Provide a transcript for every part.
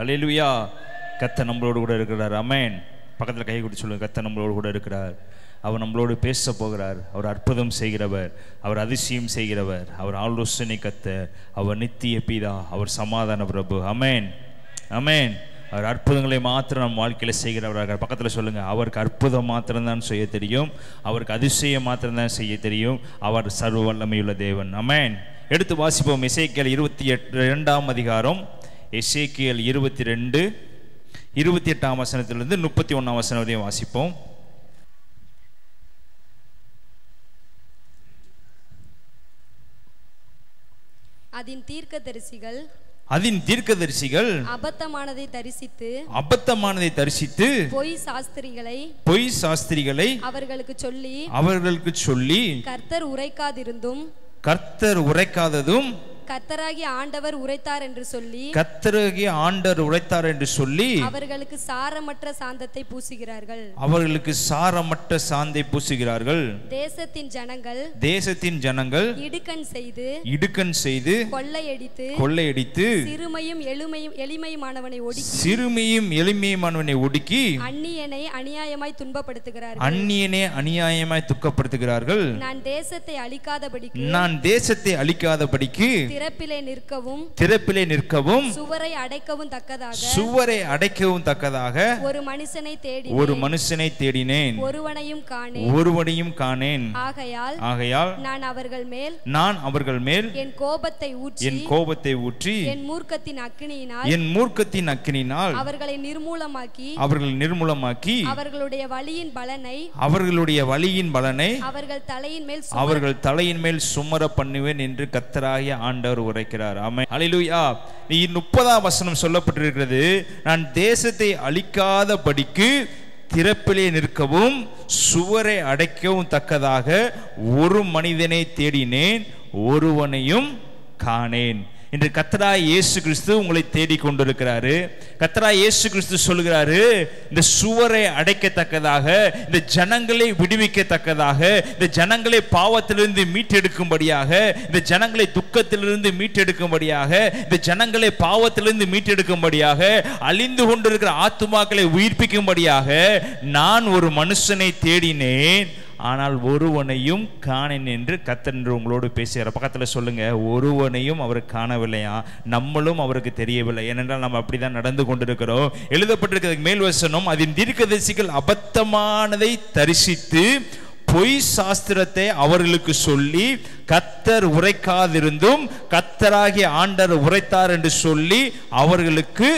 ஹல்லேலூயா. கர்த்தர் நம்மளோடு கூட இருக்கிறார். ஆமென். பக்கத்தில் கை கொடுத்து சொல்லுங்க, கர்த்தர் நம்மளோடு கூட இருக்கிறார். அவர் நம்மளோடு பேச போகிறார். அவர் அற்புதம் செய்கிறவர், அவர் அதிசயம் செய்கிறவர், அவர் ஆலோசனை கர்த்தர், அவர் நித்திய பிதா, அவர் சமாதான பிரபு. ஆமென் ஆமென். அவர் அற்புதங்களை மாத்திரம் நம் வாழ்க்கையில் செய்கிறவராக. பக்கத்தில் சொல்லுங்கள், அவருக்கு அற்புதம் மாத்திரம்தான் செய்ய தெரியும், அவருக்கு அதிசயம் மாத்திரம்தான் செய்ய தெரியும், அவர் சர்வ வல்லமையுள்ள தேவன். ஆமென். எடுத்து வாசிப்போம். எசேக்கியேல் 22ஆம் அதிகாரம், எசேக்கியேல் 22 28ஆம் வசனத்திலிருந்து 31ஆம் வசனம் வரையும் வாசிப்போம். அதின் தீர்க்கதரிசிகள் அபத்தமானதை தரிசித்து பொய் சாஸ்திரிகளை அவர்களுக்கு சொல்லி கர்த்தர் உரைக்காததும் கர்த்தராகிய ஆண்டவர் உரைத்தார் என்று சொல்லி அவர்களுக்கு சாரமற்ற சாந்தத்தை பூசுகிறார்கள். தேசத்தின் ஜனங்கள் இடுக்கண் செய்து கொள்ளையடித்து சிறுமையும் எளிமையுமானவனை ஒடுக்கி அந்நியனை அநியாயமாய் துக்கப்படுத்துகிறார்கள். நான் தேசத்தை அழிக்காதபடிக்கு திறப்பிலே நிற்கவும் சுவரை அடைக்கவும் தக்கதாக ஒரு மனுஷனை தேடினேன், ஒருவனையும் காணேன். ஆகையால் நான் அவர்கள் மேல் என் கோபத்தை ஊற்றி என் மூர்க்கத்தின் அக்கினியினால் அவர்களை நிர்மூலமாக்கி அவர்களுடைய வழியின் பலனை அவர்கள் தலையின் மேல் சுமர பண்ணுவேன் என்று கர்த்தராகிய ஆண்டவர் உரைக்கிறார். ஆமென். ஹல்லேலூயா. 30ஆம் வசனம் சொல்லப்பட்டிருக்கிறது, நான் தேசத்தை அழிக்காதபடிக்கு திறப்பிலே நிற்கவும் சுவரை அடைக்கவும் தக்கதாக ஒரு மனிதனை தேடினேன், ஒருவனையும் காணேன். இன்று கர்த்தராகிய இயேசு கிறிஸ்து உங்களை தேடிக் கொண்டிருக்கிறாரு. கர்த்தராகிய இயேசு கிறிஸ்து சொல்கிறாரு, இந்த சுவரை அடைக்கத்தக்கதாக, இந்த ஜனங்களை விடுவிக்கத்தக்கதாக, இந்த ஜனங்களை பாவத்திலிருந்து மீட்டெடுக்கும்படியாக, இந்த ஜனங்களை துக்கத்திலிருந்து மீட்டெடுக்கும்படியாக, இந்த ஜனங்களை பாவத்திலிருந்து மீட்டெடுக்கும்படியாக, அழிந்து கொண்டிருக்கிற ஆத்துமாக்களை உயிர்ப்பிக்கும்படியாக நான் ஒரு மனுஷனை தேடினேன், ஆனால் ஒருவனையும் காணேன் என்று கர்த்தர் உங்களோடு பேசுகிறார். பக்கத்தில் சொல்லுங்க, ஒருவனையும் அவர் காணவில்லையா? நம்மளும் அவருக்கு தெரியவில்லை. ஏனென்றால் நம்ம அப்படிதான் நடந்து கொண்டிருக்கிறோம். எழுதப்பட்டிருக்கிறது மேல் வசனம், அதன் தீர்க்கதரிசிகள் அபத்தமானதை தரிசித்து பொய் சாஸ்திரத்தை அவர்களுக்கு சொல்லி கர்த்தர் உரைக்காதிருந்தும் கர்த்தராகிய ஆண்டவர் உரைத்தார் என்று சொல்லி அவர்களுக்கு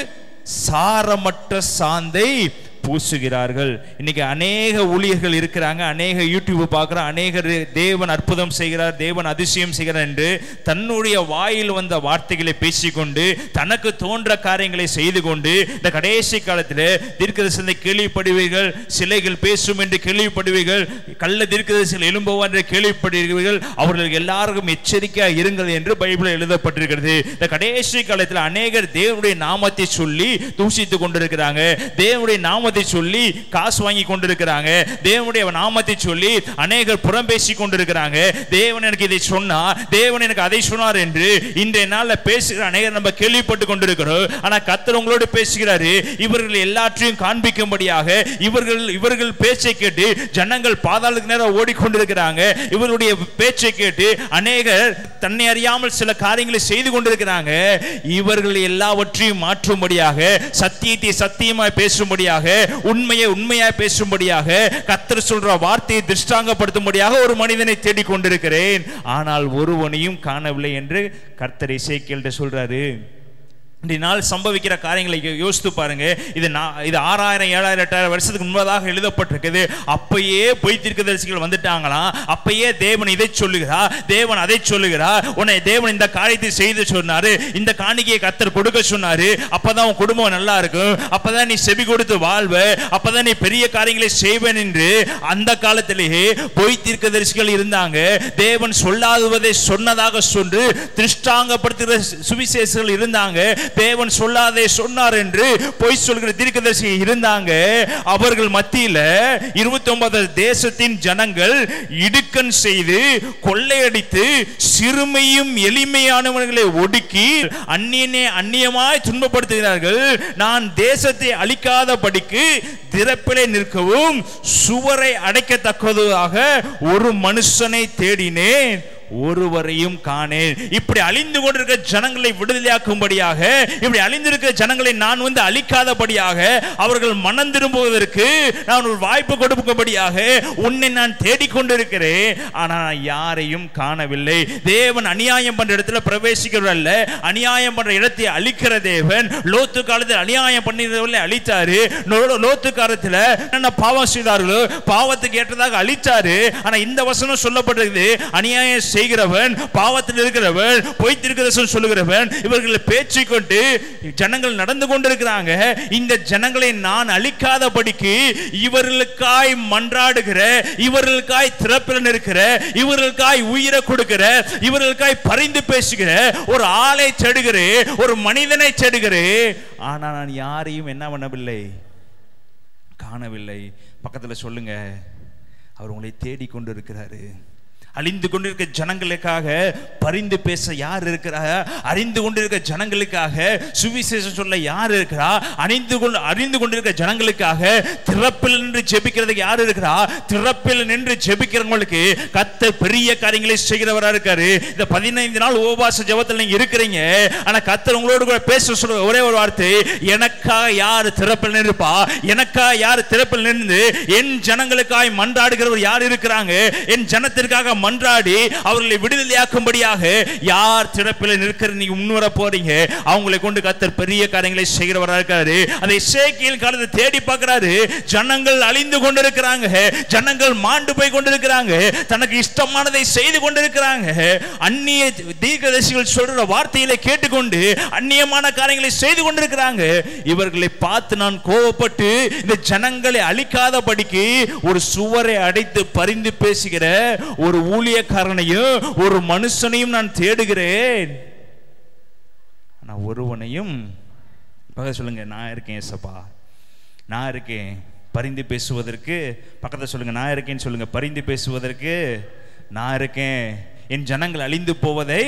சாரமற்ற சாந்தை பூசுகிறார்கள். இன்னைக்கு அநேக ஊழியர்கள் இருக்கிறாங்க, அநேக யூடியூப் பார்க்குற அநேகர் தேவன் அற்புதம் செய்கிறார், தேவன் அதிசயம் செய்கிறார் என்று தன்னுடைய வாயில் வந்த வார்த்தைகளை பேசிக்கொண்டு தனக்கு தோன்ற காரியங்களை செய்து கொண்டு இந்த கடைசி காலத்தில் தீர்க்கதரிசனத்தை கேள்விப்படுவீர்கள், சிலைகள் பேசும் என்று கேள்விப்படுவீர்கள், கள்ள தீர்க்கதரிசிகள் எழும்புவார் என்று கேள்விப்படுவீர்கள். அவர்கள் எல்லாருக்கும் எச்சரிக்கையாக இருங்கள் என்று பைபிளில் எழுதப்பட்டிருக்கிறது. இந்த கடைசி காலத்தில் அநேகர் தேவனுடைய நாமத்தை சொல்லி தூஷித்துக் கொண்டிருக்கிறாங்க, தேவனுடைய நாமத்தை சொல்லி காசு வாங்கி கொண்டிருக்கிறாங்க, தேவனுடைய நாமத்தை சொல்லி அநேகர் புறம் பேசி கொண்டிருக்கிறாங்க. தேவன் எனக்கு இதை சொன்னார், தேவன் எனக்கு அதை சொன்னார் என்று இன்றைய நாளில் பேசுகிற அநேகர் நம்ம கேள்விப்பட்டு கொண்டிருக்கிறோம். ஆனால் கர்த்தர் உங்களோடு பேசுகிறாரு, இவர்கள் எல்லாற்றையும் காண்பிக்கும்படியாக இவர்கள் பேச்சை கேட்டு ஜனங்கள் பாதாளத்துக்கு நேரம் ஓடிக்கொண்டிருக்கிறாங்க. இவருடைய பேச்சை கேட்டு அநேகர் தன்னை அறியாமல் சில காரியங்களை செய்து கொண்டிருக்கிறாங்க. இவர்கள் எல்லாவற்றையும் மாற்றும்படியாக, சத்தியத்தை சத்தியமாய் பேசும்படியாக, உண்மையை உண்மையாய் பேசும்படியாக, கர்த்தர் சொல்ற வார்த்தையை திருஷ்டாங்கப்படுத்தும்படியாக ஒரு மனிதனை தேடிக் கொண்டிருக்கிறேன், ஆனால் ஒருவனையும் காணவில்லை என்று கர்த்தர் எசேக்கியேல் சொல்றாரு. நாள் சம்பவிக்கிற காரியங்களை யோசித்து பாருங்க. இது 6000 7000 8000 வருஷத்துக்கு முன்பதாக எழுதப்பட்டிருக்குது. அப்பயே பொய் தீர்க்கதரிசிகள் வந்துட்டாங்களாம். அப்பயே தேவன் இதை சொல்லுகிறார், தேவன் அதை சொல்லுகிறார், உன்னை தேவன் இந்த காரியத்தை செய்து சொன்னாரு, இந்த காணிக்கையை கர்த்தர் கொடுக்க சொன்னாரு, அப்பதான் உன் குடும்பம் நல்லா இருக்கும், அப்பதான் நீ செவி கொடுத்து வாழ்வ, அப்பதான் நீ பெரிய காரியங்களை செய்வேன் என்று அந்த காலத்திலேயே பொய் தீர்க்கதரிசிகள் இருந்தாங்க. தேவன் சொல்லாததை சொன்னதாக சொல்லி திருஷ்டாங்கப்படுத்துகிற சுவிசேஷர்கள் இருந்தாங்க. தேவன் சொல்லாதே சொன்னார் என்று பொய் சொல்கிற தீர்க்கதரிசி இருந்தாங்க. அவர்கள் மத்தியில 29 தேசத்தின் ஜனங்கள் இடுக்கண் செய்து கொள்ளையடித்து சிறுமையும் எளிமையானவர்களை ஒடுக்கி அந்நியமாய் துன்பப்படுத்துகிறார்கள். நான் தேசத்தை அழிக்காதபடிக்கு திறப்பிலே நிற்கவும் சுவரை அடைக்கத்தக்கதாக ஒரு மனுஷனை தேடினேன், ஒருவரையும் காணேன். இப்படி அழிந்து கொண்டிருக்கிற ஜனங்களை விடுதலையாக்கும்படியாக, இப்படி அழிந்திருக்கிற ஜனங்களை நான் அழிக்காதபடியாக, அவர்கள் மனம் திரும்புவதற்கு நான் ஒரு வாய்ப்பு கொடுக்கும்படியாக உன்னை நான் தேடிக்கொண்டிருக்கிறேன். ஆனால் யாரையும் காணவில்லை. தேவன் அநியாயம் பண்ற இடத்துல பிரவேசிக்கிறல்ல, அநியாயம் பண்ற இடத்தை அழிக்கிற தேவன். லோத்து காலத்தில் அநியாயம் பண்ணினவர்களை அழித்தாரு. லோத்து காலத்தில் என்ன பாவம் செய்தார்களோ பாவத்துக்கு ஏற்றதாக அழித்தாரு. ஆனா இந்த வசனம் சொல்லப்பட்டிருக்குது, அநியாயம் செய்கிறவன், பாவத்தில் இருக்கிறவன், பொய் தீர்க்கதரிசனம் சொல்லுகிறவன், இவர்களை பேச்சு கொண்டு ஜனங்கள் நடந்து கொண்டிருக்கிறாங்க. இந்த ஜனங்களை நான் அழிக்காதபடிக்கு இவர்களுக்காய் மன்றாடுகிற, இவர்களுக்காய் திறப்பில் இருக்கிற, இவர்களுக்காய் உயிரை கொடுக்கிற, இவர்களுக்காய் பரிந்து பேசுகிற ஒரு ஆளை தேடுகிறேன், ஒரு மனிதனை தேடுகிறேன். ஆனா நான் யாரையும் என்ன பண்ணவில்லை, காணவில்லை. பக்கத்துல சொல்லுங்க, அவர் உங்களை தேடிக்கொண்டு இருக்கிறாரு. அழிந்து கொண்டிருக்க ஜனங்களுக்காக பரிந்து பேச யார் இருக்கிறா? அறிந்து கொண்டிருக்க ஜனங்களுக்காக சுவிசேஷம் சொல்ல யார் இருக்கிறா? அறிந்து கொண்டிருக்க ஜனங்களுக்காக திறப்பில் நின்று ஜெபிக்கிறதுக்கு யார் இருக்கிறா? திறப்பில் நின்று ஜெபிக்கிறவங்களுக்கு கர்த்தர் பெரிய காரியங்களை செய்கிறவரா இருக்காரு. இந்த 15 நாள் உபவாச ஜெபத்தில் நீங்க இருக்கிறீங்க. ஆனா கர்த்தர் உங்களோடு கூட பேச சொல்ற ஒரே ஒரு வார்த்தை, எனக்காக யார் திறப்பில் நிற்பா? எனக்காக யார் திறப்பில் நின்று என் ஜனங்களுக்காய் மன்றாடுகிறவர் யார் இருக்கிறாங்க? என் ஜனத்திற்காக மன்றாடி அவர்களை விடுதலையாக்கும்படியாக யார் திறப்பில் நிற்கிற நீங்க முன்வர போறீங்க. அவங்களை கொண்டு கர்த்தர் பெரிய காரியங்களை செய்கிறவரா இருக்காரு. அதை எசேக்கியேல் காலத்தை தேடி பார்க்கிறாரு. ஜனங்கள் அழிந்து கொண்டிருக்கிறாங்க, ஜனங்கள் மாண்டு போய் கொண்டிருக்கிறாங்க, தனக்கு இஷ்டமானதை செய்து கொண்டிருக்கிறாங்க. அந்நிய தீர்க்கதரிசிகள் சொல்ற வார்த்தைகளை கேட்டுக்கொண்டு அந்நியமான காரியங்களை செய்து கொண்டிருக்கிறாங்க. இவர்களை பார்த்து நான் கோபப்பட்டு இந்த ஜனங்களை அழிக்காதபடிக்கு ஒரு சுவரை அடைத்து பரிந்து பேசுகிற ஒரு ஊழியக்காரனையும் ஒரு மனுஷனையும் நான் தேடுகிறேன். ஆனா ஒருவனையும் சொல்லுங்க, நான் இருக்கேன் ஏசப்பா, நான் இருக்கேன் பரிந்து பேசுவதற்கு. பக்கத்தில் சொல்லுங்க, நான் இருக்கேன்னு சொல்லுங்க, பரிந்து பேசுவதற்கு நான் இருக்கேன். என் ஜனங்கள் அழிந்து போவதை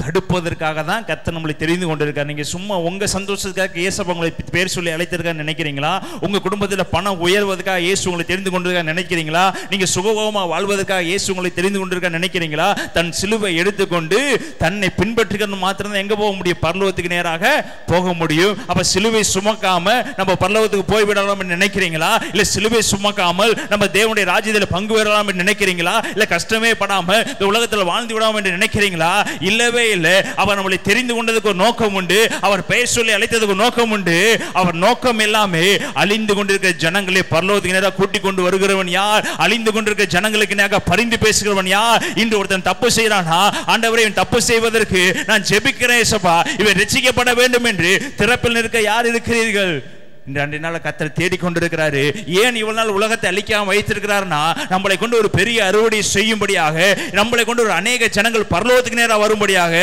தடுப்பதற்காக தான் கர்த்தர் நம்மளை தெரிந்து கொண்டிருக்கார். நீங்க சும்மா உங்க சந்தோஷத்துக்காக இயேசு உங்களை பேர் சொல்லி அழைத்திருக்கான்னு நினைக்கிறீங்களா? உங்க குடும்பத்தில் பணம் உயர்வதற்காக இயேசு உங்களை தெரிந்து கொண்டிருக்கான்னு நினைக்கிறீங்களா? நீங்க சுகபோகமா வாழ்வதற்காக இயேசு உங்களை தெரிந்து கொண்டிருக்கான்னு நினைக்கிறீங்களா? தன் சிலுவை எடுத்துக்கொண்டு தன்னை பின்பற்றுகிறது மாத்திரம் எங்க போக முடியும்? பரலோகத்துக்கு நேராக போக முடியும். அப்ப சிலுவை சுமக்காம நம்ம பரலோகத்துக்கு போய்விடலாம் என்று நினைக்கிறீங்களா? இல்ல சிலுவை சுமக்காமல் நம்ம தேவனுடைய ராஜ்யத்தில் பங்கு பெறலாம் என்று நினைக்கிறீங்களா? இல்ல கஷ்டமே படாம இந்த உலகத்தில் வாழ்ந்து விடாம என்று நினைக்கிறீங்களா? இல்லவே இல்லை. அவர் நம்மளை தெரிந்து கொண்டதுக்கு ஒரு நோக்கம் உண்டு. அவர் பெயர் சொல்லி அழைத்ததுக்கு நோக்கம் உண்டு. அவர் நோக்கம் எல்லாமே அழிந்து கொண்டிருக்கிற ஜனங்களை பரலோகத்துக்கு நேராக கூட்டிக் கொண்டு வருகிறவன் யார்? அழிந்து கொண்டிருக்கிற ஜனங்களுக்கு நேராக பரிந்து பேசுகிறவன் யார்? இன்று ஒருத்தன் தப்பு செய்யறானா, ஆண்டவரே இவன் தப்பு செய்வதற்கு நான் ஜெபிக்கிறேன் ஏசப்பா, இவன் ரட்சிக்கப்பட வேண்டும் என்று திறப்பில் நிற்க யார் இருக்கிறீர்கள்? இந்த 2 நாள் கர்த்தர் தேடிக்கொண்டிருக்கிறாரு. ஏன் இவ்வளவு நாள் உலகத்தை அழிக்காம வைத்திருக்கிறார்னா, நம்மளை கொண்டு ஒரு பெரிய அறுவடை செய்யும்படியாக, நம்மளை கொண்டு ஒரு அநேக ஜனங்கள் பரலோகத்துக்கு நேராக வரும்படியாக,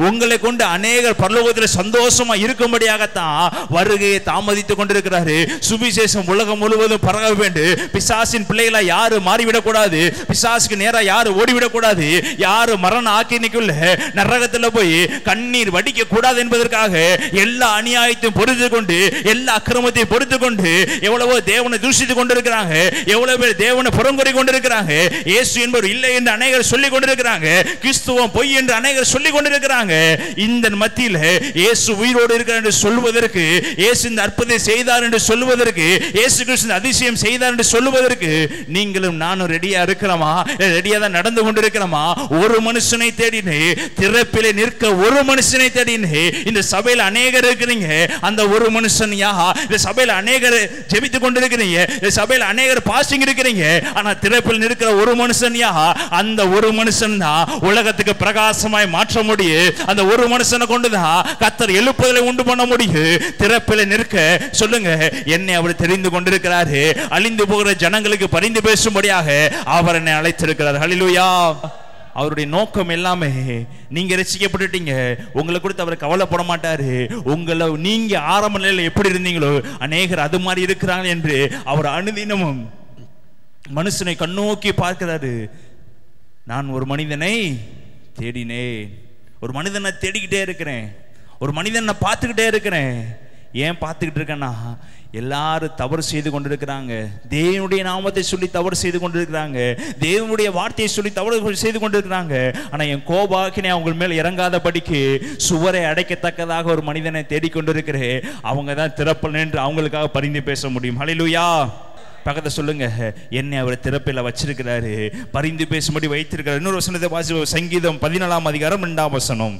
உங்களை கொண்டு அநேகர் பரலோகத்தில் சந்தோஷமா இருக்கும்படியாகத்தான் வருகையை தாமதித்துக் கொண்டிருக்கிறாரு. சுவிசேஷம் உலகம் முழுவதும் பரவ வேண்டும். பிசாசின் பிள்ளைகளா யாரு மாறிவிடக்கூடாது, பிசாசுக்கு நேரா யாரு ஓடிவிடக்கூடாது, யாரு மரண ஆக்கினிக்குள்ள நரகத்தில் போய் கண்ணீர் வடிக்க கூடாது என்பதற்காக எல்லா அநியாயத்தையும் பொறுத்து கொண்டு, எல்லா அக்கிரமத்தையும் பொறுத்து கொண்டு எவ்வளவோ தேவனை தூஷித்துக் கொண்டிருக்கிறாங்க, எவ்வளவு பேர் தேவனை புறங்குறி கொண்டிருக்கிறாங்க. இயேசு என்பவர் இல்லை என்று அநேகர் சொல்லிக் கொண்டிருக்கிறாங்க, கிறிஸ்துவம் பொய் என்று அநேகர் சொல்லிக் கொண்டிருக்கிறாங்க. இந்த மத்தியில் இயேசு உயிரோடு இருக்கிறார் என்று சொல்வதற்கு, இயேசு இந்த அற்புதத்தை செய்தார் என்று சொல்வதற்கு, இயேசு கிறிஸ்து அதிசயம் செய்தார் என்று சொல்வதற்கு நீங்களும் நானும் ரெடியா இருக்கிறோமா? ரெடியா தான் நடந்து கொண்டிருக்கிறோமா? ஒரு மனுஷனை தேடினே, திறப்பிலே நிற்க ஒரு மனுஷனை தேடினே. இந்த சபையில் அநேகர் இருக்கிறீங்க, அந்த ஒரு மனுஷன் யார்? இந்த சபையில் அநேகர் ஜெபித்துக் கொண்டிருக்கிறீங்க, இந்த சபையில் அநேகர் பாஸ்டிங் இருக்கிறீங்க, ஆனா திறப்பில் நிற்கிற ஒரு மனுஷன் யார்? அந்த ஒரு மனுஷன் தான் உலகத்துக்கு பிரகாசமாய் மாற்ற முடியும். அந்த ஒரு மனுஷனை கொண்டுதான் கர்த்தர் எழுப்புதலை உண்டு பண்ண முடியும். திறப்பில் நிற்க சொல்லுங்க, என்னை அவர் தெரிந்து கொண்டிருக்கிறாரு. அழிந்து போகிற ஜனங்களுக்கு பரிந்து பேசும்படியாக அவர் என்னை அழைத்திருக்கிறார். ஹல்லேலூயா. அவருடைய நோக்கம் எல்லாமே நீங்க ரட்சிக்கப்பட்டுட்டீங்க, உங்களை குறித்து அவர் கவலைப்பட மாட்டாரு. உங்களை நீங்க ஆரம்ப நிலையில் எப்படி இருந்தீங்களோ அநேகர் அது மாதிரி இருக்கிறாங்க என்று அவர் அனுதினமும் மனுஷனை கண்ணோக்கி பார்க்கிறாரு. நான் ஒரு மனிதனை தேடினேன், ஒரு மனிதனை தேடிக்கிட்டே இருக்கிறேன், ஒரு மனிதனை பார்த்துக்கிட்டே இருக்கிறேன். ஏன் பார்த்துக்கிட்டு இருக்கேன்னா, எல்லாரும் தவறு செய்து கொண்டிருக்கிறாங்க, தேவனுடைய நாமத்தை சொல்லி தவறு செய்து கொண்டிருக்கிறாங்க, தேவனுடைய வார்த்தையை சொல்லி தவறு செய்து கொண்டிருக்கிறாங்க. ஆனால் என் கோபாக்கினை அவங்க மேல் இறங்காத படிக்கு சுவரை அடைக்கத்தக்கதாக ஒரு மனிதனை தேடிக்கொண்டிருக்கிறேன். அவங்க தான் திறப்பல் என்று அவங்களுக்காக பரிந்து பேச முடியும். ஹல்லேலூயா. பக்கத்தை சொல்லுங்க, என்னை அவர் திறப்பில் வச்சிருக்கிறாரு, பரிந்து பேசும்படி வைத்திருக்கிறார். இன்னொரு வசனத்தை வாசி, சங்கீதம் 14 அதிகாரம் 2 வசனம்.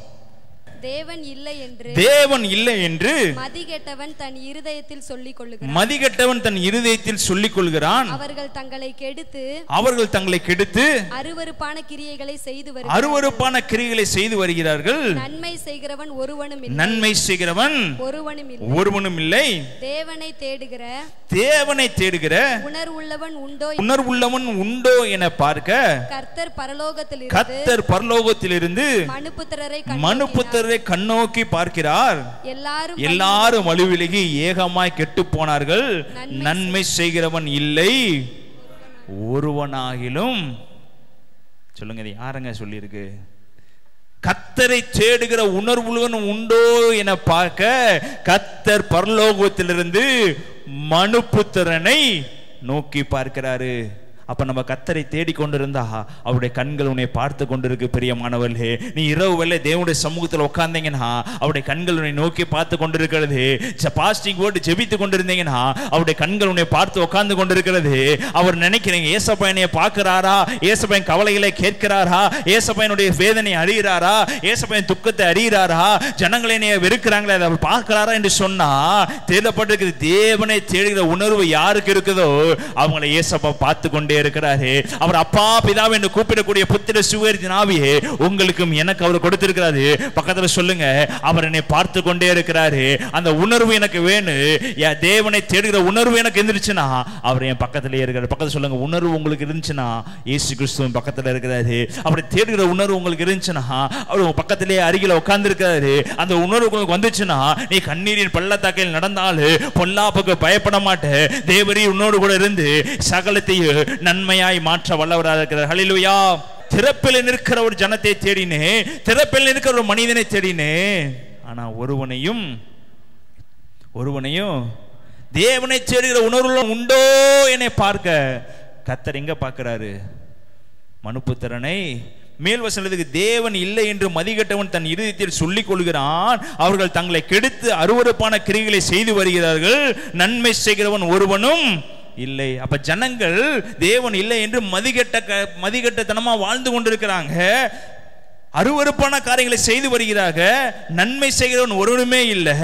தேவன் இல்லை என்று, தேவன் இல்லை என்று மதிகெட்டவன் தன் இருதயத்தில் சொல்லிக் கொள்கிறான், மதிகெட்டவன் தன் இருதயத்தில் சொல்லிக் கொள்கிறான். அவர்கள் தங்களை கெடுத்து அருவருப்பான கிரியைகளை செய்து வருகிறார்கள், அருவருப்பான கிரியைகளை செய்து வருகிறார்கள். நன்மை செய்கிறவன் ஒருவனும் இல்லை, நன்மை செய்கிறவன் ஒருவனும் இல்லை. தேவனை தேடுகிற உணர்வுள்ளவன் உண்டோ என பார்க்க கர்த்தர் பரலோகத்திலிருந்து மனுபுத்திரரை கண்ணோக்கி பார்க்கிறார். எல்லாரும் வலுவிலகி ஏகமாய் கெட்டு போனார்கள், நன்மை செய்கிறவன் இல்லை ஒருவனாகிலும். சொல்லுங்க, இது யாருங்க சொல்லியிருக்கு? கர்த்தரை தேடுகிற உணர்வுள்ளவன் உண்டோ என பார்க்க கர்த்தர் பரலோகத்திலிருந்து மனுபுத்திரனை நோக்கி பார்க்கிறாரு. அப்ப நம்ம கர்த்தரை தேடிக்கொண்டிருந்தா அவருடைய கண்கள் உன்னை பார்த்து கொண்டிருக்கு. பிரியமானவர்களே, நீ இரவு வேளை தேவனுடைய சமூகத்தில் உட்கார்ந்தீங்கன்னா அவருடைய கண்கள் உன்னை நோக்கி பார்த்து கொண்டிருக்கிறது. பாஸ்டிங் போட்டு ஜெபித்து கொண்டிருந்தீங்கன்னா அவருடைய கண்கள் உன்னை பார்த்து உட்கார்ந்து கொண்டிருக்கிறது. அவர் நினைக்கிறீங்க, ஏசப்பா என்னைய பார்க்கிறாரா, ஏசப்பா கவலைகளை கேட்கிறாரா, ஏசப்பா வேதனை அறிகிறாரா, ஏசப்பா துக்கத்தை அறிகிறாரா, ஜனங்களை என்னைய வெறுக்கிறாங்களே அதை அவர் பார்க்கிறாரா என்று சொன்னா தேடப்பட்டிருக்கிறது. தேவனை தேடுகிற உணர்வு யாருக்கு இருக்குதோ அவங்களை ஏசப்பா பார்த்து கொண்டே இருக்கிறாரே. அவர் அப்பா பிதாவை என்று கூப்பிடக்கூடிய புத்திர சுவேரின் ஆவியே உங்களுக்கும் எனக்கு அவர் கொடுத்திருக்கிறாரு. பக்கத்துல சொல்லுங்க, அவர் என்னை பார்த்து கொண்டே இருக்கிறாரு. அந்த உணர்வு எனக்கு வேணும். தேவனை தேடுகிற உணர்வு எனக்கு இருந்துச்சுன்னா அவர் என் பக்கத்திலே இருக்கிறார். பக்கத்துல சொல்லுங்க, உணர்வு உங்களுக்கு இருந்துச்சுன்னா இயேசு கிறிஸ்துவின் பக்கத்துல இருக்கிறாரு. அவரை தேடுகிற உணர்வு உங்களுக்கு இருந்துச்சுன்னா அவர் உங்க பக்கத்திலே அருகில உட்கார்ந்து இருக்கிறாரு. அந்த உணர்வு உங்களுக்கு வந்துச்சுன்னா நீ கண்ணீரின் பள்ளத்தாக்கில் நடந்தாலும் பொல்லாப்புக்கு பயப்பட மாட்டேன். தேவரீ உன்னோடு கூட இருந்து சகலத்தையும் நன்மையாய் மாற்ற வல்லவராக இருக்கிறார். ஹல்லேலூயா. திறப்பில் நிற்கிற ஒரு ஜனத்தை தேடினே, திறப்பில் நிற்கிற ஒரு மனிதனை தேடினே, ஆனா ஒருவனையும் தேவனை தேடுகிற உணர்வு உண்டோ என்னை பார்க்க கர்த்தர் எங்க பார்க்கிறாரு? மனுபுத்திரனை. மேல் வசனத்துக்கு, தேவன் இல்லை என்று மதிகெட்டவன் தன் இருதயத்தில் சொல்லிக் கொள்கிறான், அவர்கள் தங்களை கெடுத்து அருவருப்பான கிரியைகளை செய்து வருகிறார்கள், நன்மை செய்கிறவன் ஒருவனும் இல்லை. அப்ப ஜனங்கள் தேவன் இல்லை என்று மதிகெட்டத்தனமா வாழ்ந்து கொண்டிருக்கிறாங்க, அருவருப்பான காரியங்களை செய்து வருகிறாங்க, நன்மை செய்கிறவன் ஒருவனுமே இல்லை.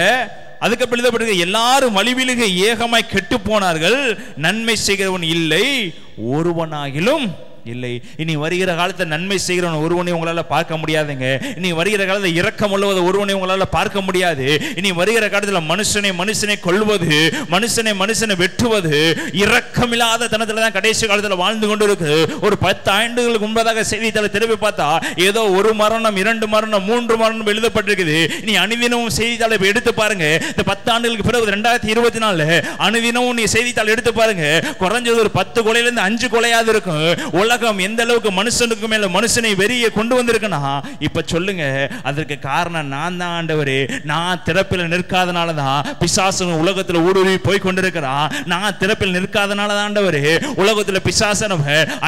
அதுக்கு எழுதப்பட்டிருக்க, எல்லாரும் வழிவிலுக ஏகமாய் கெட்டு போனார்கள், நன்மை செய்கிறவன் இல்லை ஒருவனாகிலும் இல்லை. இனி வருகிற காலத்தில் நன்மை செய்கிறவன் ஒருவனை உங்களால் பார்க்க முடியாதுங்க. இனி வருகிற காலத்தில் இரக்கம் உள்ளவது ஒருவனை உங்களால் பார்க்க முடியாது. இனி வருகிற காலத்தில் மனுஷனை கொள்வது, மனுஷனை வெட்டுவது, இரக்கமில்லாத தனத்தில் தான் கடைசி காலத்தில் வாழ்ந்து கொண்டு இருக்கு. ஒரு 10 ஆண்டுகளுக்கு முன்பதாக செய்தித்தாளை திரும்பி பார்த்தா ஏதோ 1 மரணம் 2 மரணம் 3 மரணம் எழுதப்பட்டிருக்குது. இனி அனுதினமும் செய்தித்தாளை எடுத்து பாருங்க. இந்த 10 ஆண்டுகளுக்கு பிறகு 2024 அனுதினமும் நீ செய்தித்தாள் எடுத்து பாருங்க, குறைஞ்சது ஒரு 10 கொலையிலிருந்து 5 கொலையாவது இருக்கும். உலகம் எந்த அளவுக்கு மனுஷனுக்கு மேல மனுஷனை வெறியை கொண்டு வந்திருக்குன்னா, இப்ப சொல்லுங்க, அதற்கு காரணம் நான் தான் ஆண்டவரே. நான் திறப்பில் நிற்காதனாலதான் பிசாசு உலகத்துல ஊடுருவி போய் கொண்டிருக்கிறான். நான் திறப்பில் நிற்காதனாலதான் ஆண்டவரே உலகத்துல பிசாசன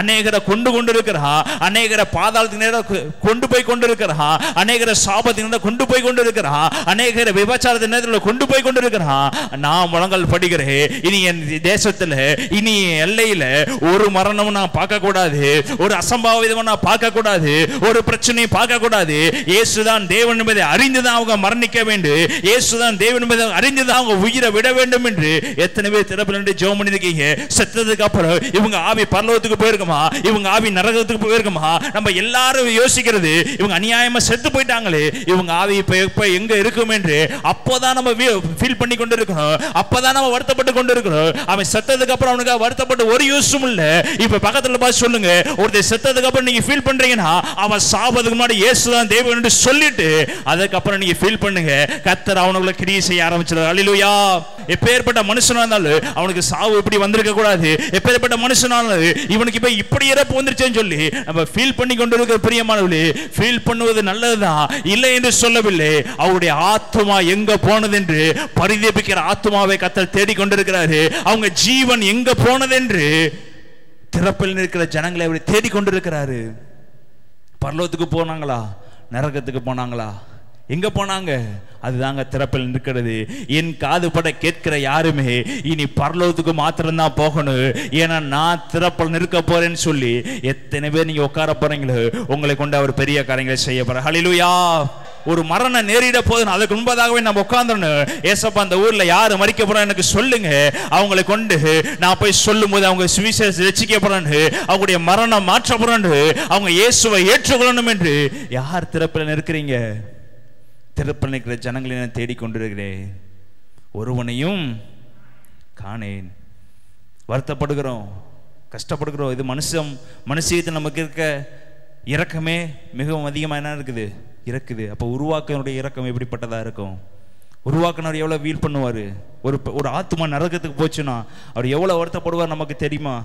அநேகரை கொண்டிருக்கிறான், அநேகரை பாதாளத்தின் நேரம் கொண்டு போய் கொண்டிருக்கிறான், அநேகரை சாபத்தின் நேரம் கொண்டு போய் கொண்டிருக்கிறான், அநேகரை விபச்சாரத்தின் நேரத்தில் கொண்டு போய் கொண்டிருக்கிறான். நான் முழங்கால் படிக்கிறேன், இனி என் தேசத்துல இனி எல்லையில ஒரு மரணம் நான் பார்க்க கூடாது, ஒரு அசம்பாவிதம் நான் பார்க்க கூடாது, ஒரு பிரச்சனையை பார்க்க கூடாது. இயேசுதான் தேவன் என்பதை அறிந்துதான் அவங்க மரணிக்க வேண்டும், இயேசுதான் தேவன் என்பதை அறிந்துதான் அவங்க உயிரை விட வேண்டும் என்று எத்தனை பேர் திறப்பில் நின்று ஜெபம் பண்ணிருக்கீங்க. செத்ததுக்கு அப்புறம் இவங்க ஆவி பரலோகத்துக்கு போயிருக்குமா, இவங்க ஆவி நரகத்துக்கு போயிருக்குமா? நம்ம எல்லாரும் யோசிக்கிறது, இவங்க அநியாயமா செத்து போயிட்டாங்களே, இவங்க ஆவி இப்ப எங்க இருக்கும் என்று அப்போதான் நம்ம ஃபீல் பண்ணி கொண்டு இருக்கிறோம், அப்பதான் நம்ம வருத்தப்பட்டு கொண்டு இருக்கிறோம். அவன் செத்ததுக்கு அப்புறம் அவனுக்கு வருத்தப்பட்டு ஒரு யூஸும் இல்ல. இப்ப பக்கத்துல பார்த்து சொல்லுங்க, சொல்லுங்க, ஒருத்தர் செத்ததுக்கு அப்புறம் நீங்க ஃபீல் பண்றீங்கன்னா அவன் சாவதுக்கு முன்னாடி இயேசுதான் தேவன் என்று சொல்லிட்டு அதுக்கப்புறம் நீங்க ஃபீல் பண்ணுங்க, கர்த்தர் அவனுக்குள்ள கிரியை செய்ய ஆரம்பிச்சிடுறார். அல்லேலூயா. எப்பேற்பட்ட மனுஷனா இருந்தாலும் அவனுக்கு சாவு இப்படி வந்திருக்க கூடாது, எப்பேற்பட்ட மனுஷனாலும் இவனுக்கு இப்ப இப்படி இறப்பு வந்துருச்சேன்னு சொல்லி நம்ம ஃபீல் பண்ணி கொண்டு இருக்க பிரியமானவர்களே, ஃபீல் பண்ணுவது நல்லதுதான், இல்லை என்று சொல்லவில்லை. அவருடைய ஆத்துமா எங்க போனது என்று பரிதபிக்கிற ஆத்துமாவை கர்த்தர் தேடிக்கொண்டிருக்கிறாரு. அவங்க ஜீவன் எங்க போனது என்று திறப்பில் இருக்கிற ஜனங்களை அவர் தேடிக்கொண்டிருக்கிறாரு. பரலோகத்துக்கு போனாங்களா, நரகத்துக்கு போனாங்களா, எங்க போனாங்க? அதுதாங்க திறப்பில் இருக்கிறது. என் காது பட கேட்கிற யாருமே இனி பரலோகத்துக்கு மாத்திரம்தான் போகணும், ஏன்னா நான் திறப்பில் நிற்க போறேன்னு சொல்லி எத்தனை பேர் நீங்க உட்கார போறீங்களோ உங்களை கொண்டு அவர் பெரிய காரியங்களை செய்ய போறார். ஹல்லேலூயா. ஒரு மரணம் நேரிட போது அதுக்கு முன்பதாகவே நம்ம உட்கார்ந்துடணும். ஏசப்பா அந்த ஊர்ல யாரு மரிக்க போறோம் எனக்கு சொல்லுங்க, அவங்களை கொண்டு நான் போய் சொல்லும் போது அவங்க சுவிசேஷம் ரட்சிக்க போறேன், அவங்களுடைய மரணம் மாற்ற போறேன், அவங்க இயேசுவை ஏற்றுக்கொள்ளணும் என்று யார் திறப்பில் நிற்கிறீங்க? திறப்பில் நிற்கிற ஜனங்களை நான் தேடிக்கொண்டிருக்கிறேன், ஒருவனையும் காணேன். வருத்தப்படுகிறோம், கஷ்டப்படுகிறோம். இது மனுஷத்தில் நமக்கு இருக்க இரக்கமே மிகவும் அதிகமாக என்ன இருக்குது. அப்போ உருவாக்கினுடைய இரக்கம் எப்படிப்பட்டதா இருக்கும்? உருவாக்கினர் எவ்வளோ வீல் பண்ணுவார்? ஒரு ஆத்துமா நரகத்துக்கு போச்சுன்னா அவர் எவ்வளோ வருத்தப்படுவார் நமக்கு தெரியுமா?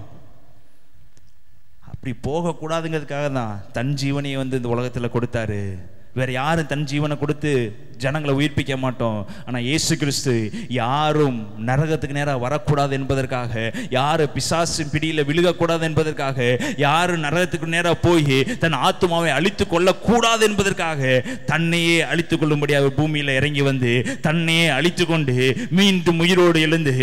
அப்படி போகக்கூடாதுங்கிறதுக்காக தான் தன் ஜீவனையை இந்த உலகத்தில் கொடுத்தாரு. வேற யாரும் தன் ஜீவனை கொடுத்து ஜனங்களை உயிர்ப்பிக்க மாட்டோம். ஆனால் இயேசு கிறிஸ்து யாரும் நரகத்துக்கு நேராக வரக்கூடாது என்பதற்காக, யாரு பிசாசின் பிடியில் விழுகக்கூடாது என்பதற்காக, யாரு நரகத்துக்கு நேராக போய் தன் ஆத்துமாவை அழித்து கொள்ளக்கூடாது என்பதற்காக தன்னையே அழித்து கொள்ளும்படி அவர் பூமியில் இறங்கி வந்து தன்னையே அழித்து கொண்டு மீண்டும் உயிரோடு எழுந்து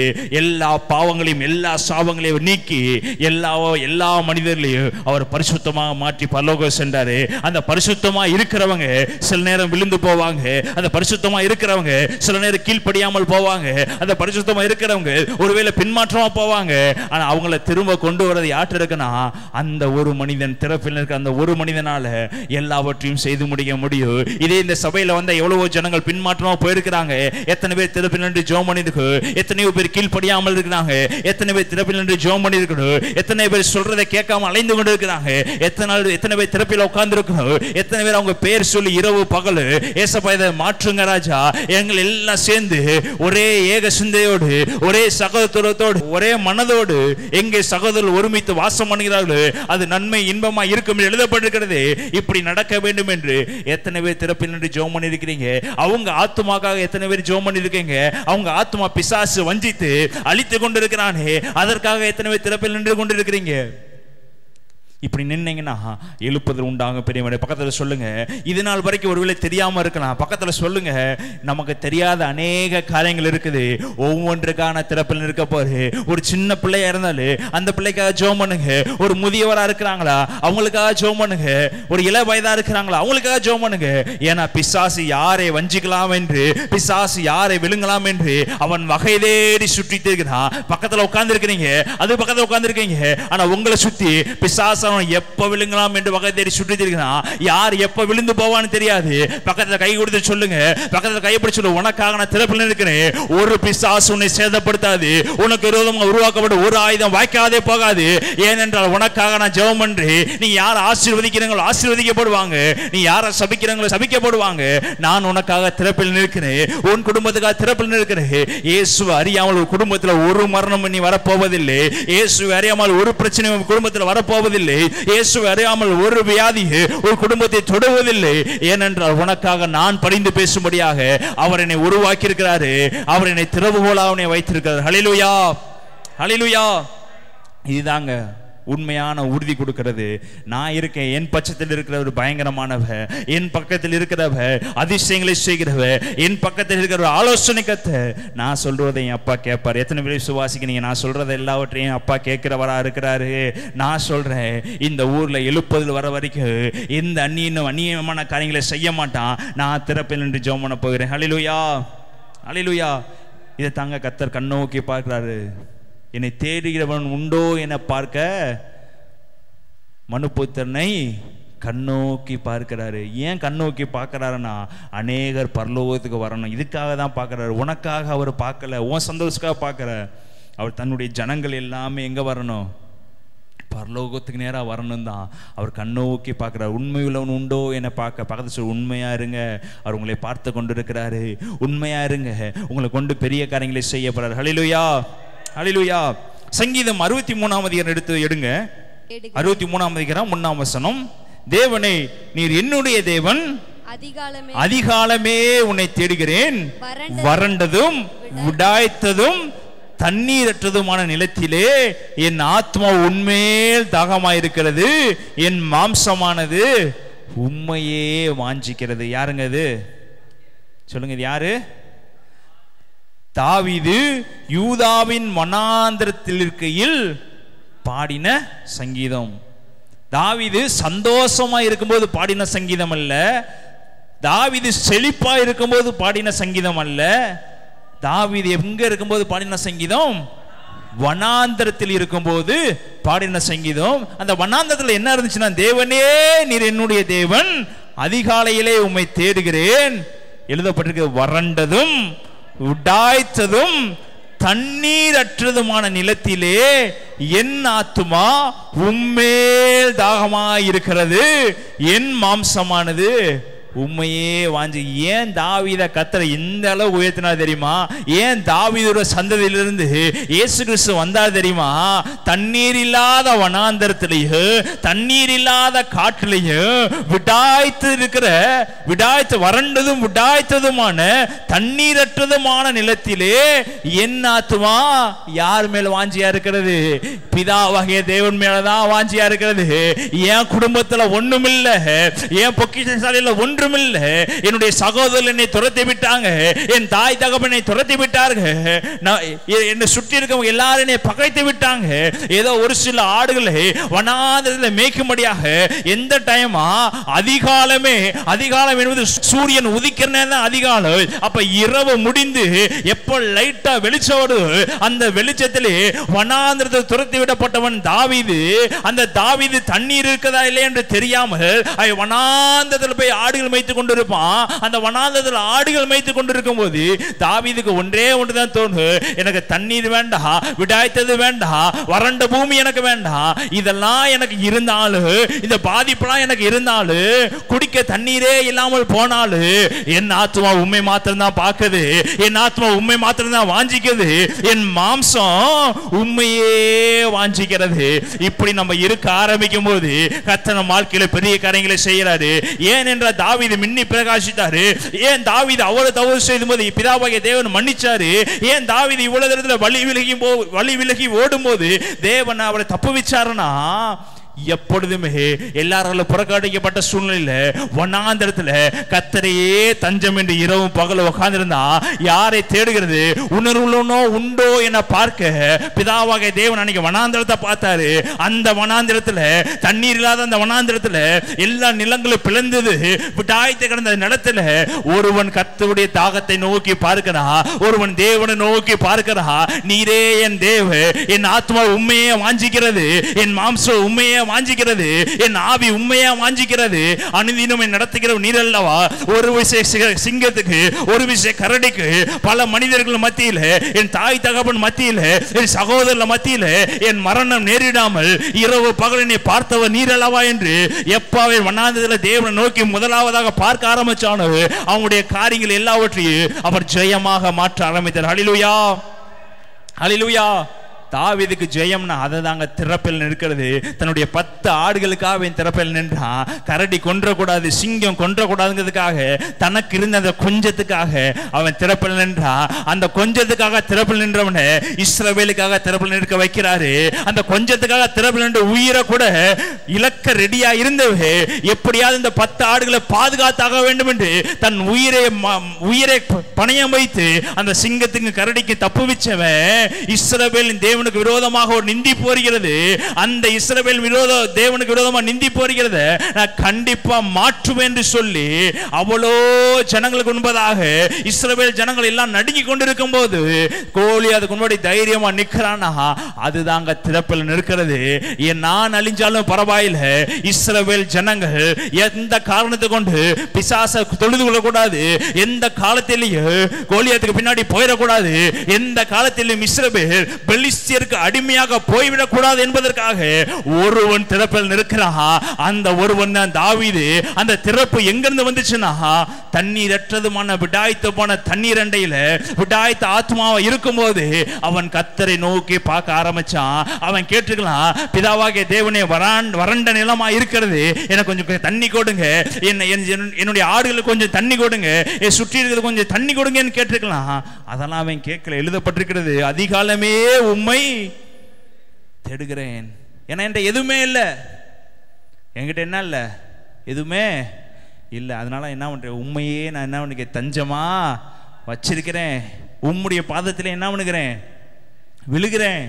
எல்லா பாவங்களையும் எல்லா சாபங்களையும் நீக்கி எல்லா மனிதர்களையும் அவர் பரிசுத்தமாக மாற்றி பரலோகம் சென்றாரு. அந்த பரிசுத்தமாக இருக்கிறவங்க சில நேரம் விழுந்து போவாங்க, அந்த பரிசுத்தமா இருக்கிறவங்க சில நேரம் கீழ்ப்படியாமல் போவாங்க, அந்த பரிசுத்தமா இருக்கிறவங்க ஒருவேளை பின்மாற்றமா போவாங்க. ஆனா அவங்கள திரும்ப கொண்டு வரது யார்கிட்ட இருக்குன்னா அந்த ஒரு மனிதன், திறப்பில் இருக்க அந்த ஒரு மனிதனால எல்லாவற்றையும் செய்து முடிக்க முடியும். இதே இந்த சபையில வந்த எவ்வளவோ ஜனங்கள் பின்மாற்றமா போயிருக்கிறாங்க. எத்தனை பேர் திறப்பில் நின்று ஜெபம் பண்ணிருக்கு, எத்தனையோ பேர் கீழ்ப்படியாமல் இருக்கிறாங்க, எத்தனை பேர் திறப்பில் நின்று ஜெபம் பண்ணிருக்கணும், எத்தனை பேர் சொல்றதை கேட்காம அலைந்து கொண்டு இருக்கிறாங்க, எத்தனை பேர் திறப்பில் உட்கார்ந்து இருக்கணும், எத்தனை பேர் அவங்க பேர் சொல்லி இரவு பகல் ஏசப்பா இதை மாற்றுங்க ராஜா, எங்கள் எல்லாம் சேர்ந்து ஒரே ஏக சிந்தையோடு ஒரே சகோதரத்தோடு ஒரே மனதோடு எங்கே சகோதரர்கள் ஒருமித்து வாசம் பண்ணுகிறார்கள் அது நன்மை இன்பமா இருக்கும் எழுதப்பட்டிருக்கிறது. இப்படி நடக்க வேண்டும் என்று எத்தனை பேர் திறப்பில் நின்று ஜெபம் பண்ணிருக்கிறீங்க? அவங்க ஆத்துமாக்காக எத்தனை பேர் ஜெபம் பண்ணிருக்கீங்க? அவங்க ஆத்துமா பிசாசு வஞ்சித்து அழித்து கொண்டிருக்கிறானே அதற்காக எத்தனை பேர் திறப்பில் நின்று கொண்டிருக்கிறீங்க? இப்படி நின்னீங்கன்னா எழுப்புதல் உண்டாகும். பெரியவரை பக்கத்தில் சொல்லுங்க. இது நாள் வரைக்கும் ஒருவேளை தெரியாம இருக்கலாம், பக்கத்தில் சொல்லுங்க. நமக்கு தெரியாத அநேக காரியங்கள் இருக்குது, ஒவ்வொன்றுக்கான திறப்பில் இருக்க போது. ஒரு சின்ன பிள்ளையா இருந்தாலும் அந்த பிள்ளைக்காக ஜெபம் பண்ணுங்க. ஒரு முதியவரா இருக்கிறாங்களா அவங்களுக்காக ஜெபம் பண்ணுங்க. ஒரு இள வயதா இருக்கிறாங்களா அவங்களுக்காக ஜெபம் பண்ணுங்க. ஏன்னா பிசாசு யாரை வஞ்சிக்கலாம் என்று, பிசாசு யாரை விழுங்கலாம் என்று அவன் வகை தேடி சுற்றி இருக்கிறான். பக்கத்தில் உட்கார்ந்து இருக்கிறீங்க, அது பக்கத்தில் உட்கார்ந்து இருக்கீங்க, ஆனா உங்களை சுத்தி பிசாசு எப்ப விழுங்கலாம் என்று வகை தேடி சுற்றி இருக்கிறான். யார் எப்ப விழுந்து போவான்னு தெரியாது. பக்கத்துல கை கொடுத்து சொல்லுங்க, பக்கத்துல கைப்பிடிச்சு சொல்லு, உனக்காக நான் திறப்பில் இருக்கிறேன். ஒரு பிசாசு உன்னை சேதப்படுத்தாது, உனக்கு விரோதமாக உருவாக்கப்பட்ட ஒரு ஆயுதம் வாய்க்காதே போகாது. ஏனென்றால் உனக்காக நான் ஜெபம் பண்றேன். நீ யார் ஆசீர்வதிக்கிறீங்களோ ஆசீர்வதிக்கப்படுவாங்க, நீ யாரை சபிக்கிறீங்களோ சபிக்கப்படுவாங்க. நான் உனக்காக திறப்பில் நிற்கிறேன், உன் குடும்பத்துக்காக திறப்பில் நிற்கிறேன். இயேசுவை அறியாமல் ஒரு குடும்பத்தில் ஒரு மரணம் நீ வரப்போவதில்லை. இயேசுவை அறியாமல் ஒரு பிரச்சனை குடும்பத்தில் வரப்போவதில்லை. இயேசுவை அறியாமல் ஒரு வியாதி ஒரு குடும்பத்தை தொடுவதில்லை. ஏனென்றால் உனக்காக நான் பரிந்து பேசும்படியாக அவர் என்னை உருவாக்கி இருக்கிறாரு, அவர் என்னை திறவுகோலாக வைத்திருக்கிறார். ஹல்லேலூயா, ஹல்லேலூயா. இதுதாங்க உண்மையான உறுதி கொடுக்கிறது. நான் இருக்கேன், என் பட்சத்தில் இருக்கிறவர் பயங்கரமானவர், என் பக்கத்தில் இருக்கிறவர் அதிசயங்களை செய்கிறவர், என் பக்கத்தில் இருக்கிற ஆலோசனை கத்த. நான் சொல்றதை என் அப்பா கேட்பார். எத்தனை பேர் விசுவாசிக்கிறீங்க? நான் சொல்றதை எல்லாவற்றையும் அப்பா கேட்கிறவரா இருக்கிறாரு. நான் சொல்றேன், இந்த ஊர்ல எழுப்புதல் வர வரைக்கும் எந்த அந்நியமான காரியங்களை செய்ய மாட்டான். நான் திறப்பில் நின்று ஜெபம் பண்ண போகிறேன். ஹல்லேலூயா, ஹல்லேலூயா. இதை தாங்க கர்த்தர் கண்ணோக்கி பார்க்கிறாரு. என்னை தேடுகிறவன் உண்டோ என பார்க்க மனுபுத்திரனை கண்ணோக்கி பார்க்கிறாரு. ஏன் கண்ணோக்கி பார்க்கிறாருன்னா அநேகர் பரலோகத்துக்கு வரணும், இதுக்காக தான் பார்க்கிறாரு. உனக்காக அவர் பார்க்கல, உன் சந்தோஷத்துக்காக பார்க்கற. அவர் தன்னுடைய ஜனங்கள் எல்லாமே எங்க வரணும்? பரலோகத்துக்கு நேராக வரணும் தான் அவர் கண்ணோக்கி பார்க்குறார். உண்மை உள்ளவன் உண்டோ என பார்க்க பக்கத்து சொல்லி உண்மையா இருங்க, அவர் உங்களை பார்த்து கொண்டு இருக்கிறாரு. உண்மையா இருங்க, உங்களை கொண்டு பெரிய காரியங்களை செய்ய போறார். ஹல்லேலூயா, ஹல்லேலூயா. சங்கீதம் 63 எடுத்து எடுங்க. 63 1 வசனம். தேவனே நீர் என்னுடைய தேவன், அதிகாலமே உன்னை தேடுகிறேன். வறண்டதும் விடாய்த்ததும் தண்ணீரற்றதுமான நிலத்திலே என் ஆத்மா உன்மேல் தாகமாயிருக்கிறது, என் மாம்சமானது உம்மையே வாஞ்சிக்கிறது. யாருங்க இது? சொல்லுங்க, இது யாரு? தாவீது யூதாவின் வனாந்திரத்தில் இருக்கையில் பாடின சங்கீதம். தாவீது சந்தோஷமா இருக்கும்போது பாடின சங்கீதம் அல்ல, தாவீது செழிப்பா இருக்கும்போது பாடின சங்கீதம் அல்ல. தாவீது எங்க இருக்கும்போது பாடின சங்கீதம்? வனாந்தரத்தில் இருக்கும்போது பாடின சங்கீதம். அந்த வனாந்தரத்தில் என்ன இருந்துச்சுன்னா, தேவனே நீர் என்னுடைய தேவன், அதிகாலையிலே உம்மை தேடுகிறேன். எழுதப்பட்டிருக்கு, வறண்டதும் உடாய்த்ததும் தண்ணீரற்றதுமான நிலத்திலே என் ஆத்துமா உம்மேல் தாகமாயிருக்கிறது, என் மாம்சமானது உண்மையே வாஞ்சி. ஏன் தாவீதை கர்த்தர் இந்த அளவு உயர்த்தினா தெரியுமா? ஏன் தாவீதோட சந்ததியிலிருந்து இயேசு கிறிஸ்து வந்தார் தெரியுமா? தண்ணீர் இல்லாத வனாந்தரத்திலேயே, தண்ணீர் இல்லாத காட்டிலேயே, விடாய்த்து வறண்டதும் விடாய்த்ததுமான தண்ணீரற்றதுமான நிலத்திலே என் ஆத்துமா யார் மேல் வாஞ்சியா இருக்கிறது? பிதாவாகிய தேவன் மேலதான் வாஞ்சியா இருக்கிறது. என் குடும்பத்துல ஒண்ணுமில்ல, என் பொக்கிஷசாலையில ஒன்று என்னுடைய சகோதரர் என்னை துரத்தி விட்டாங்க, என் தாய் தகப்பனை துரத்தி விட்டார்கள், என்னை சுற்றி இருக்கவங்க எல்லாரும் என்னை பகைத்து விட்டாங்க. ஏதோ ஒரு சில ஆடுகளை வனாந்தரத்தில் மேய்க்கும்படியாக எந்த டைமா? அதிகாலமே. அதிகாலம் என்பது சூரியன் உதிக்கிற நேரம் அதிகாலம். அப்ப இரவு முடிந்து எப்ப லைட்டா வெளிச்சோடு, அந்த வெளிச்சத்திலே வனாந்தரத்தில் துரத்தி விடப்பட்டவன் தாவீது. அந்த தாவீது தண்ணீர் இருக்கதா இல்லை என்று தெரியாமல் வனாந்தரத்தில் போய் ஆடுகள் மேய்த்துக் கொண்டிருப்பான். அந்த வனாந்தரத்தில் ஆடுகள் மேய்த்துக் கொண்டிருக்கும் போது தாவீதுக்கு ஒன்றே ஒன்றுதான் தோணும், எனக்கு தண்ணீர் வேண்டாம், விடாய்த்தது வேண்டாம், வறண்ட பூமி எனக்கு வேண்டாம். இதெல்லாம் எனக்கு இருந்தாலும், இந்த பாதிப்பெல்லாம் எனக்கு இருந்தாலும், குடிக்க தண்ணீரே இல்லாமல் போனாலும் என் ஆத்மா உண்மை மாத்திரம் தான் பார்க்குது, என் ஆத்மா உண்மை மாத்திரம் தான் வாஞ்சிக்குது, என் மாம்சம் உண்மையே வாஞ்சிக்கிறது. இப்படி நம்ம இருக்க ஆரம்பிக்கும் போது கர்த்தர் நம்ம வாழ்க்கையில பெரிய காரியங்களை செய்யறாரு. ஏன் என்ற தாவீது மின்னி பிரகாசித்தாரு. ஏன் தாவீது அவ்வளவு தவறு செய்யும் போது பிதாவாகிய தேவன் மன்னிச்சாரு? ஏன் தாவீது இவ்வளவு நேரத்துல வழி விலகி ஓடும் போது தேவன் அவரை தப்புவிச்சாருன்னா, எப்பொழுதுமே எல்லாராலும் புறக்கணிக்கப்பட்ட சூழ்நிலையில வனாந்தரத்துல கர்த்தரையே தஞ்சம் என்று இரவும் பகலும் உட்கார்ந்திருந்தா யாரை தேடுகிறது? உணர்வுள்ளனோ உண்டோ என பார்க்க பிதாவாகிய தேவன் அன்னைக்கு வனாந்தரத்தை பார்த்தாரு. அந்த வனாந்தரத்துல தண்ணீர் இல்லாத அந்த வனாந்தரத்துல எல்லா நிலங்களும் பிளந்தது. விடாய்த்து கிடந்த நிலத்துல ஒருவன் கர்த்தருடைய தாகத்தை நோக்கி பார்க்கிறா, ஒருவன் தேவனை நோக்கி பார்க்கிறா. நீரே என் தேவ, என் ஆத்மா உண்மையே வாஞ்சிக்கிறது, என் மாம்சம் உண்மையே வாஞ்சிக்கிறது, என் ஆவி உண்மையா வாஞ்சிக்கிறது. அனுதினம் நடத்துகிற நீர் அல்லவா? ஒரு விஷய சிங்கத்துக்கு, ஒரு விஷய கரடிக்கு, பல மனிதர்கள் மத்தியில், என் தாய் தகப்பன் மத்தியில், என் சகோதரர் மத்தியில் என் மரணம் நேரிடாமல் இரவு பகலினை பார்த்தவர் நீர் அல்லவா என்று எப்பாவே வனாந்தரத்தில் தேவனை நோக்கி முதலாவதாக பார்க்க ஆரம்பிச்சானோ அவங்களுடைய காரியங்கள் எல்லாவற்றையும் அவர் ஜெயமாக மாற்ற ஆரம்பித்தார். ஹல்லேலூயா, ஹல்லேலூயா. தாவீதுக்கு ஜெயம்னா அதை தாங்க திறப்பில் நிற்கிறது. தன்னுடைய 10 ஆடுகளுக்காக திறப்பில் நின்றான். கரடி கொன்றக்கூடாது, சிங்கம் கொன்றக்கூடாதுங்கிறதுக்காக, தனக்கு இருந்த அந்த கொஞ்சத்துக்காக அவன் திறப்பில் நின்றான். அந்த கொஞ்சத்துக்காக திறப்பில் நின்றவனை இஸ்ரவேலுக்காக திறப்பில் நிற்க வைக்கிறாரு. அந்த கொஞ்சத்துக்காக திறப்பில் நின்ற உயிரை கூட இலக்க ரெடியா இருந்தவே எப்படியாவது இந்த 10 ஆடுகளை பாதுகாத்தாக வேண்டும் என்று தன் உயிரை பணயம் வைத்து அந்த சிங்கத்துக்கு கரடிக்கு தப்புவிச்சவன் இஸ்ரவேலின் தேவனுக்கு விரோதமாக ஒரு நிந்திப்பு வருகிறது. அந்த இஸ்ரவேல் தேவனுக்கு விரோதமாக நிந்திப்பு வருகிறது. நான் கண்டிப்பா மாற்றுவேன் என்று சொல்லி அவ்வளோ ஜனங்களுக்கு முன்பதாக இஸ்ரவேல் ஜனங்கள் எல்லாம் நடுங்கி கொண்டிருக்கும் போது கோலியாத் முன்னாடி தைரியமா நிற்கிறானா, அதுதாங்க திறப்பில் நிற்கிறது. நான் அழிஞ்சாலும் பரவாயில்லை, இஸ்ரவேல் ஜனங்கள் எந்த காரணத்தை கொண்டு பிசாசை தொழுது கொள்ளக்கூடாது, எந்த காலத்திலேயும் கோலியாத்துக்கு பின்னாடி போயிடக்கூடாது, எந்த காலத்திலும் இஸ்ரவேல் பெலிஸ்தர் பெலிஸ்தியருக்கு அடிமையாக போய்விடக் கூடாது என்பதற்காக ஒருவன் திறப்பில் நிற்கிறான். அந்த ஒருவன் தான் தாவீது. அந்த திறப்பு எங்கிருந்து வந்துச்சுன்னா, தண்ணீரற்றதுமான விடாய்த்து போன தண்ணீர் அண்டையில விடாய்த்த ஆத்மாவா இருக்கும்போது அவன் கர்த்தரை நோக்கி பார்க்க ஆரம்பிச்சான். அவன் கேட்டுக்கலாம், பிதாவாகிய தேவனே, வறண்ட நிலமா இருக்கிறது, எனக்கு கொஞ்சம் தண்ணி கொடுங்க, என்னுடைய ஆடுகளுக்கு கொஞ்சம் தண்ணி கொடுங்க, சுற்றி இருக்கிறது கொஞ்சம் தண்ணி கொடுங்கன்னு கேட்டுக்கலாம். அதெல்லாம் அவன் கேட்கல. எழுதப்பட்டிருக்கிறது, அதிகாலமே உம்மை தேடுகிறேன். ஏன்னா என்கிட்ட எதுவுமே இல்லை, என்கிட்ட என்ன இல்லை, எதுவுமே இல்லை. அதனால என்ன பண்றேன், உண்மையே நான் என்ன பண்ணுறேன், தஞ்சமா வச்சிருக்கிறேன். உம்முடைய பாதத்தில் என்ன பண்ணுகிறேன், விழுகிறேன்.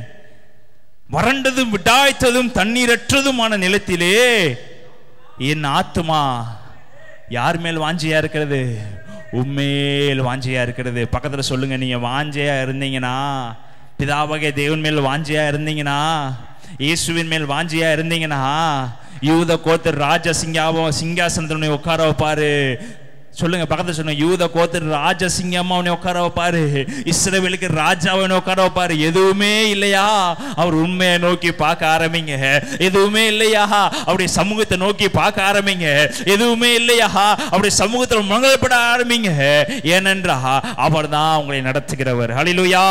வறண்டதும் விடாய்த்ததும் தண்ணீரற்றதுமான நிலத்திலே என் ஆத்துமா யார் மேல் வாஞ்சியா இருக்கிறது, உம்மேல் வாஞ்சியா இருக்கிறது. பக்கத்துல சொல்லுங்க, நீங்க வாஞ்சியா இருந்தீங்கன்னா, பிதாவாகிய தேவன் மேல் வாஞ்சியா இருந்தீங்கன்னா, இயேசுவின் மேல் வாஞ்சியா இருந்தீங்கன்னா, யூத கோத்திர ராஜ சிங்காசனத்தை உட்கார வைப்பாரு. சொல்லுங்க, பக்கத்துல சொல்லுங்க, யூத கோத்திர ராஜ சிங்கமா அவனை உட்கார வைப்பாரு, இஸ்ரவேலுக்கு ராஜாவை உட்கார வைப்பாரு. எதுவுமே இல்லையா, அவர் உண்மையை நோக்கி பார்க்க ஆரம்பிங்க. எதுவுமே இல்லையா, அவருடைய சமூகத்தை நோக்கி பார்க்க ஆரம்பிங்க. எதுவுமே இல்லையா, அவருடைய சமூகத்தில் மங்களப்பட ஆரம்பிங்க. ஏனென்றா அவர் தான் உங்களை நடத்துகிறவர். ஹல்லேலூயா.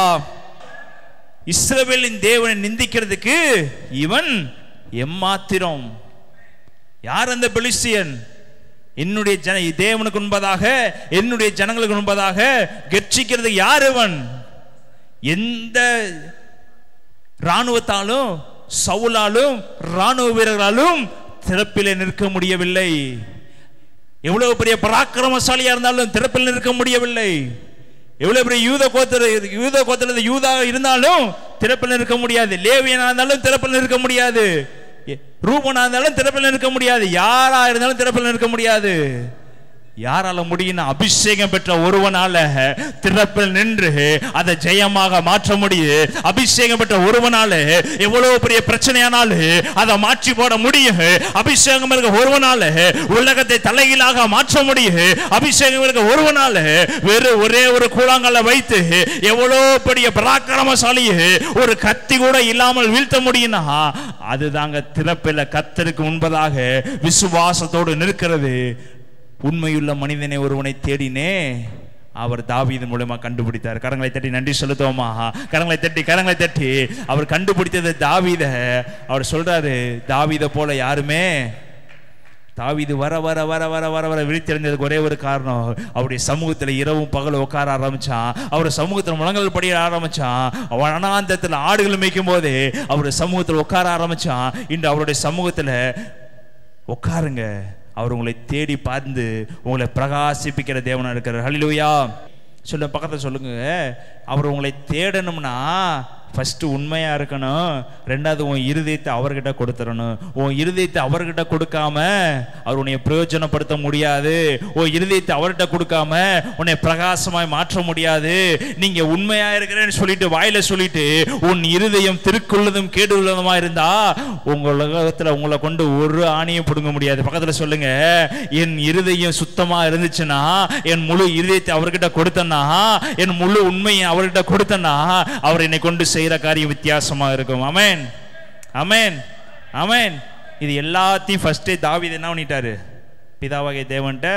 இஸ்ரவேலின் தேவனை நிந்திக்கிறதுக்கு இவன் எம்மாத்திரம். யார் அந்த பெலிஸ்தியன்? என்னுடைய தேவனுக்கு முன்பதாக, என்னுடைய ஜனங்களுக்கு முன்பதாக கெர்ச்சிக்கிறது யார் இவன்? எந்த இராணுவத்தாலும் சவுலாலும் இராணுவ வீரர்களாலும் திறப்பிலே நிற்க முடியவில்லை. எவ்வளவு பெரிய பராக்கிரமசாலியா இருந்தாலும் திறப்பில் நிற்க முடியவில்லை. எவ்வளவு பெரிய யூத கோத்திர யூதா இருந்தாலும் திறப்பில் நிற்க முடியாது. லேவியனா இருந்தாலும் திறப்பில் நிற்க முடியாது. ரூபனா இருந்தாலும் திறப்பில் நிற்க முடியாது. யாரா இருந்தாலும் திறப்பில் நிற்க முடியாது. யாரால முடியும்? அபிஷேகம் பெற்ற ஒருவனால திறப்பில் நின்று அதை ஜெயமாக மாற்ற முடியும். அபிஷேகம் பெற்ற ஒருவனால எவ்வளவு பெரிய பிரச்சனையானாலும் அதை மாற்றி போட முடியும். அபிஷேகம் இருக்க ஒருவனால உலகத்தை தலைகீழாக மாற்ற முடியும். அபிஷேகம் இருக்க ஒருவனால வெறும் ஒரே ஒரு கூழாங்கல்ல வைத்து எவ்வளவு பெரிய பராக்கிரமசாலியை ஒரு கத்தி கூட இல்லாமல் வீழ்த்த முடியும்னா அதுதாங்க திறப்பில் கர்த்தருக்கு முன்பதாக விசுவாசத்தோடு நிற்கிறது. உண்மையுள்ள மனிதனை ஒருவனை தேடினே, அவர் தாவீது மூலமா கண்டுபிடித்தார். கரங்களை தட்டி நன்றி செலுத்துவோமா? கரங்களை தட்டி அவர் கண்டுபிடித்தது தாவீத. அவர் சொல்றாரு, தாவீத போல யாருமே. தாவீது வர வர வர வர வர வர விழித்தெழுந்ததுக்கு ஒரே ஒரு காரணம், அவருடைய சமூகத்தில் இரவும் பகலும் உட்கார ஆரம்பிச்சான். அவருடைய சமூகத்தில் முழங்கல் படிய ஆரம்பிச்சான். அவன் அனாந்தத்தில் ஆடுகள் மேய்க்கும் போது அவருடைய சமூகத்தில் உட்கார ஆரம்பிச்சான். இன்று அவருடைய சமூகத்தில் உட்காருங்க. அவர் உங்களை தேடி பார்த்து உங்களை பிரகாசிப்பிக்கிற தேவனா இருக்கிறார். ஹல்லேலூயா. சொல்லுங்க, பக்கத்தில் சொல்லுங்க, அவர் உங்களை தேடணும்னா ஃபர்ஸ்ட் உண்மையா இருக்கணும். ரெண்டாவது உன் இருதயத்தை அவர்கிட்ட கொடுத்துடணும். உன் இருதயத்தை அவர்கிட்ட கொடுக்காம அவர் உன்னை பிரயோஜனப்படுத்த முடியாது. உன் இருதயத்தை அவர்கிட்ட கொடுக்காம உன்னை பிரகாசமாய் மாற்ற முடியாது. நீங்க உண்மையா இருக்கிறேன்னு சொல்லிட்டு வாயில சொல்லிட்டு உன் இருதயம் திருக்குள்ளதும் கேடுள்ளதுமா இருந்தா உங்க உலகத்துல உங்களை கொண்டு ஒரு ஆணியும் பிடுங்க முடியாது. பக்கத்துல சொல்லுங்க, என் இருதயம் சுத்தமா இருந்துச்சுன்னா, என் முழு இருதயத்தை அவர்கிட்ட கொடுத்தனா, என் முழு உண்மையை அவர்கிட்ட கொடுத்தனா, அவர் என்னை கொண்டு செய்யற காரியம் வித்தியாசமா இருக்கும். ஆமென், ஆமென், ஆமென். இது எல்லாத்தையும் ஃபர்ஸ்டே தாவீது என்ன பண்ணிட்டாரு, பிதாவாகிய தேவன்கிட்ட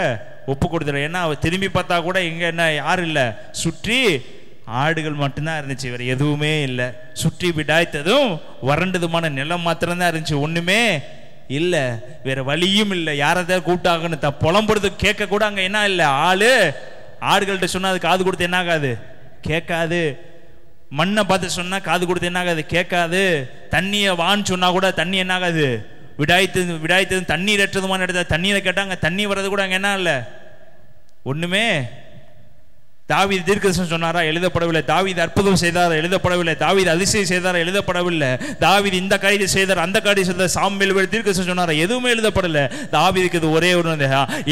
ஒப்பு கொடுத்தாரு. ஏன்னா அவர் திரும்பி பார்த்தா கூட எங்க என்ன யாரும் இல்லை, சுற்றி ஆடுகள் மட்டும்தான் இருந்துச்சு, வேற எதுவுமே இல்லை. சுற்றி விடாய்த்ததும் வறண்டதுமான நிலம் மாத்திரம்தான் இருந்துச்சு, ஒண்ணுமே இல்லை, வேற வழியும் இல்லை. யாரதான் கூப்பிட்டாங்கன்னு புலம்புறது கேட்க கூட அங்க என்ன இல்லை, ஆடுகள்கிட்ட சொன்னா அது காது கொடுத்து என்ன ஆகாது, கேட்காது. மண்ணை பார்த்து சொன்னா காது கொடுத்து என்ன ஆகாது, கேட்காது. தண்ணியை வான்னு சொன்னா கூட தண்ணி என்ன ஆகாது, விடாய்த்தது தண்ணீர் ஏற்றதுமான இடத்துல தண்ணீரை கேட்டாங்க, தண்ணி வர்றது கூட அங்கே என்ன இல்லை, ஒண்ணுமே. தாவீது தீர்க்கதரிசனம் சொன்னாரா, எழுதப்படவில்லை. தாவீது அற்புதம் செய்தாரா, எழுதப்படவில்லை. தாவீது அதிசயம் செய்தாரா, எழுதப்படவில்லை. தாவீது இந்த காரியத்தை செய்தார், அந்த காரியம் செய்தார், சாமுவேல் தீர்க்கதரிசனம் சொன்னாரா, எதுவுமே எழுதப்படல. தாவீதுக்கு இது ஒரே ஒரு,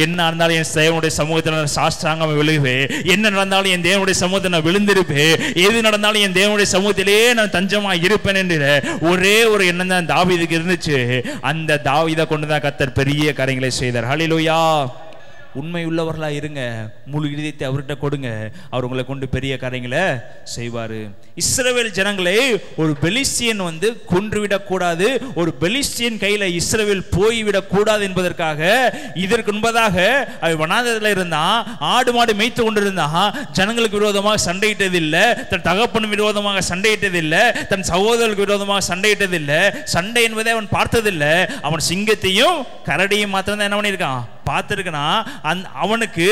என்ன நடந்தாலும் என் தேவனுடைய சமூகத்தில் சாஷ்டாங்கம் விழுகுவேன், என்ன நடந்தாலும் என் தேவனுடைய சமூகத்தை நான் விழுந்திருப்பேன், எது நடந்தாலும் என் தேவனுடைய சமூகத்திலே நான் தஞ்சமா இருப்பேன் என்ற ஒரே ஒரு எண்ணம் தான் தாவீதுக்கு இருந்துச்சு. அந்த தாவீதை கொண்டுதான் கர்த்தர் பெரிய காரியங்களை செய்தார். ஹல்லேலூயா. உண்மை உள்ளவர்களா இருங்க, முழு இதயத்தை அவர்கிட்ட கொடுங்க, அவர் உங்களை கொண்டு பெரிய காரியங்களை செய்வாரு. இஸ்ரவேல் ஜனங்களை ஒரு பெலிஸ்தியன் வந்து கொன்றுவிடக் கூடாது, ஒரு பெலிஸ்தியன் கையில இஸ்ரவேல் போய்விடக் கூடாது என்பதற்காக இதற்கு முன்பதாக அவன் வனாந்தரத்தில் இருந்தான், ஆடு மாடு மேய்த்து கொண்டிருந்தான், ஜனங்களுக்கு விரோதமாக சண்டையிட்டதில்லை, தன் தகப்பனும் விரோதமாக சண்டையிட்டதில்லை, தன் சகோதரர்களுக்கு விரோதமாக சண்டையிட்டதில்லை, சண்டை என்பதை அவன் பார்த்ததில்லை. அவன் சிங்கத்தையும் கரடியும் மாத்திரம் தான் என்ன பண்ணியிருக்கான், பார்த்துருக்கான். அவனுக்கு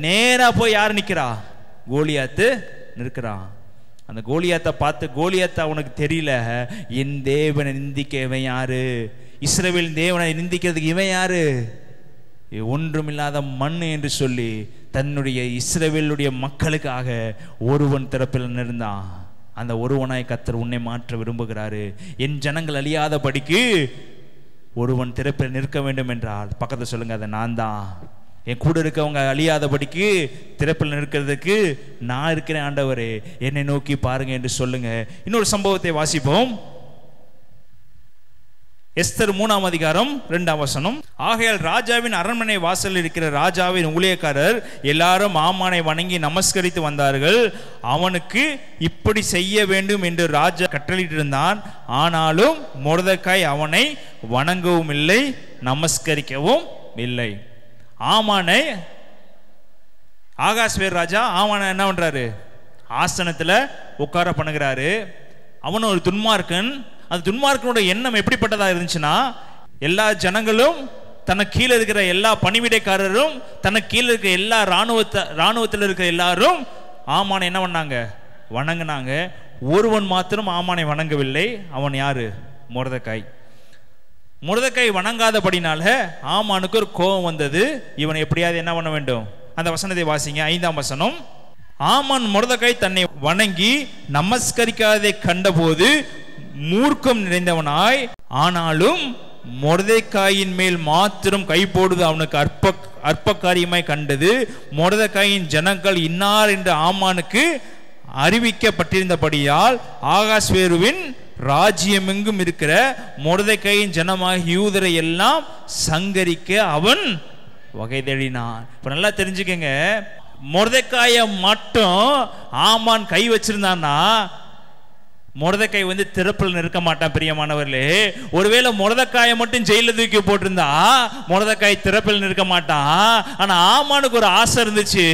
நேரா போய் யார் நிற்கிறா, கோலியாத்து நிற்கிறான். அந்த கோலியாத்தை பார்த்து, கோலியாத்தை அவனுக்கு தெரியல, என் தேவனை நிந்திக்க இவன் யாரு, இஸ்ரவேல் தேவனை நிந்திக்கிறதுக்கு இவன் யாரு, ஒன்றுமில்லாத மண் என்று சொல்லி தன்னுடைய இஸ்ரவேலுடைய மக்களுக்காக ஒருவன் திறப்பில் இருந்தான். அந்த ஒருவனாய் கர்த்தர் உன்னை மாற்ற விரும்புகிறாரு. என் ஜனங்கள் அழியாதபடிக்கு ஒருவன் திறப்பில் நிற்க வேண்டும் என்றால் பக்கத்தில் சொல்லுங்க, அதை நான் தான். என் கூட இருக்கவங்க அழியாதபடிக்கு திறப்பில் நிற்கிறதுக்கு நான் இருக்கிறேன் ஆண்டவரே, என்னை நோக்கி பாருங்க என்று சொல்லுங்க. இன்னொரு சம்பவத்தை வாசிப்போம். எஸ்தர் 3ஆம் அதிகாரம் 2ஆம் வசனம். ஆகையால் ராஜாவின் அரண்மனை வாசலில் இருக்கிற ராஜாவின் ஊழியக்காரர் எல்லாரும் ஆமானை வணங்கி நமஸ்கரித்து வந்தார்கள். அவனுக்கு இப்படி செய்ய வேண்டும் என்று ராஜா கட்டளையிட்டிருந்தான். ஆனாலும் மொர்தெகாய் அவனை வணங்கவும் இல்லை, நமஸ்கரிக்கவும் இல்லை. ஆமானை ஆகாஸ்வேர் ராஜா ஆமானை என்ன பண்றாரு, ஆசனத்துல உட்கார பண்ணுகிறாரு. அவன் ஒரு துன்மார்க்கன். அந்த துன்மார்க்கனோட எண்ணம் எப்படிப்பட்டதா இருந்துச்சுன்னா, எல்லா ஜனங்களும் தனக்கு கீழே இருக்கிற எல்லா பணிவிடைக்காரரும், தனக்கு கீழே இருக்கிற எல்லா இராணுவத்தில் இருக்கிற எல்லாரும் ஆமானை என்ன பண்ணாங்க, வணங்கினாங்க. ஒருவன் மாத்திரம் ஆமானை வணங்கவில்லை. அவன் யாரு, மொர்தெகாய். மொர்தெகாய் வணங்காதபடினால ஆமானுக்கு ஒரு கோபம் வந்தது. இவனை எப்படியாவது என்ன பண்ண வேண்டும். அந்த வசனத்தை வாசிங்க, 5ஆம் வசனம். ஆமான் மொர்தெகாய் தன்னை வணங்கி நமஸ்கரிக்காததை கண்டபோது மூர்க்கம் நிறைந்தவனாய், ஆனாலும் மொர்தெகாயின் மேல் மாத்திரம் கை போடுவது அவனுக்கு அற்ப காரியமாய் கண்டது. மொர்தெகாயின் ஜனங்கள் இன்னார் என்று ஆமானுக்கு அறிவிக்கப்பட்டிருந்தபடியால் ஆகாஸ்வேருவின் ராஜ்யமெங்கும் இருக்கிற மொர்தெகாயின் ஜனமாகிய யூதரை எல்லாம் சங்கரிக்க அவன் வகை தேடினான். இப்ப நல்லா தெரிஞ்சுக்கங்க, மொர்தெகாயை மட்டும் ஆமான் கை வச்சிருந்தான்னா மொர்தெகாய் வந்து திறப்பில் நிற்க மாட்டான். பிரியமானவர்களே, ஒருவேளை மொர்தெகாயை மட்டும் ஜெயில தூக்கி போட்டிருந்தா மொர்தெகாய் திறப்பில் நிற்க மாட்டான். ஆனா ஆமானுக்கு ஒரு ஆசை இருந்துச்சு,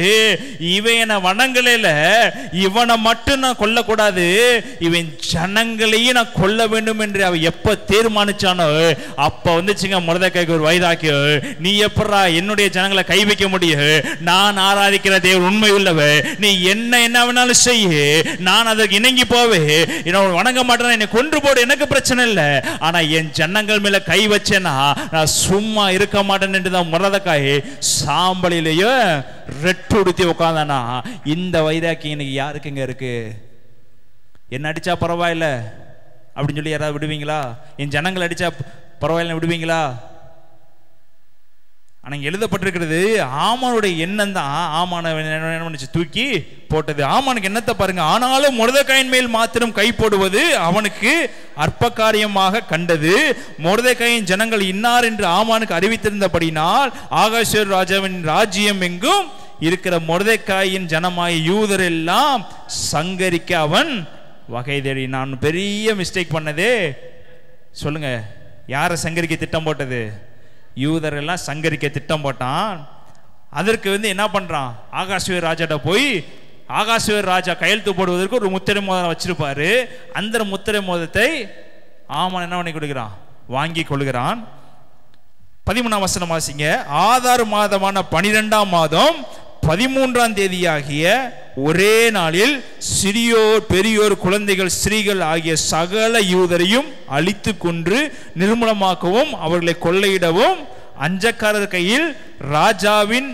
இவன் என்னை வணங்கல, இவனை மட்டும் நான் கொல்லக்கூடாது, இவன் ஜனங்களையும் நான் கொல்ல வேண்டும் என்று அவன் எப்ப தீர்மானிச்சானோ அப்ப வந்துச்சுங்க மொர்தெகாய்க்கு ஒரு வைராக்கியம். நீ எப்படா என்னுடைய ஜனங்களை கை வைக்க முடியும், நான் ஆராதிக்கிற தேவன் உண்மை உள்ளவ, நீ என்ன வேணாலும் செய்ய, நான் அதற்கு இணங்கி போவே, வணங்க மாட்டேன், என்னை கொன்று போடு, எனக்கு பிரச்சனை இல்லை, ஆனா என் ஜனங்கள் மேல கை வச்சேன்னா நான் சும்மா இருக்க மாட்டேன் என்றுதான் மொர்தெகாய் சாம்பலிலேயே ரெட்டு உடுத்தி உட்காந்தானா. இந்த வைராக்கியம் இன்னைக்கு யாருக்குங்க இருக்கு? என்ன அடிச்சா பரவாயில்ல அப்படின்னு சொல்லி யாராவது விடுவீங்களா? என் ஜனங்கள் அடிச்சா பரவாயில்ல விடுவீங்களா? ஆனா எழுதப்பட்டிருக்கிறது ஆமானுடைய எண்ணம் தான் ஆமான தூக்கி போட்டது. ஆமானுக்கு என்னத்தை பாருங்க, ஆனாலும் மொர்தெகாயின் மேல் மாத்திரம் கை போடுவது அவனுக்கு அற்ப காரியமாக கண்டது. மொர்தெகாயின் ஜனங்கள் இன்னார் என்று ஆமானுக்கு அறிவித்திருந்தபடினால் ஆகாஸ்வேரு ராஜாவின் ராஜ்யம் எங்கும் இருக்கிற மொர்தெகாயின் ஜனமாய் யூதர் எல்லாம் சங்கரிக்க அவன் வகை தேடி. நான் பெரிய மிஸ்டேக் பண்ணதே சொல்லுங்க, யாரை சங்கரிக்க திட்டம் போட்டது? யூதர் எல்லாம் சங்கரிக்க திட்டம் போட்டான். அதற்கு வந்து என்ன பண்றான், ஆகாஸ்வேரு ராஜாட்ட போய், ஆகாஸ்வேரு ராஜா கையெழுத்து போடுவதற்கு ஒரு முத்திரை மோதிரம் வச்சிருப்பாரு. அந்த முத்திரை மோதிரத்தை ஆமான் என்ன பண்ணி கொடுக்கிறான், வாங்கி கொள்கிறான். 13ஆம் வசனம் வாசிங்க. ஆதார் மாதமான 12ஆம் மாதம் 13ஆம் தேதியாகிய ஒரே நாளில் சிறியோர் பெரியோர் குழந்தைகள் ஸ்திரீகள் ஆகிய சகல யூதரையும் அழித்து கொன்று நிர்மூலமாக்கவும் அவர்களை கொள்ளையிடவும் அஞ்சக்காரர் கையில் ராஜாவின்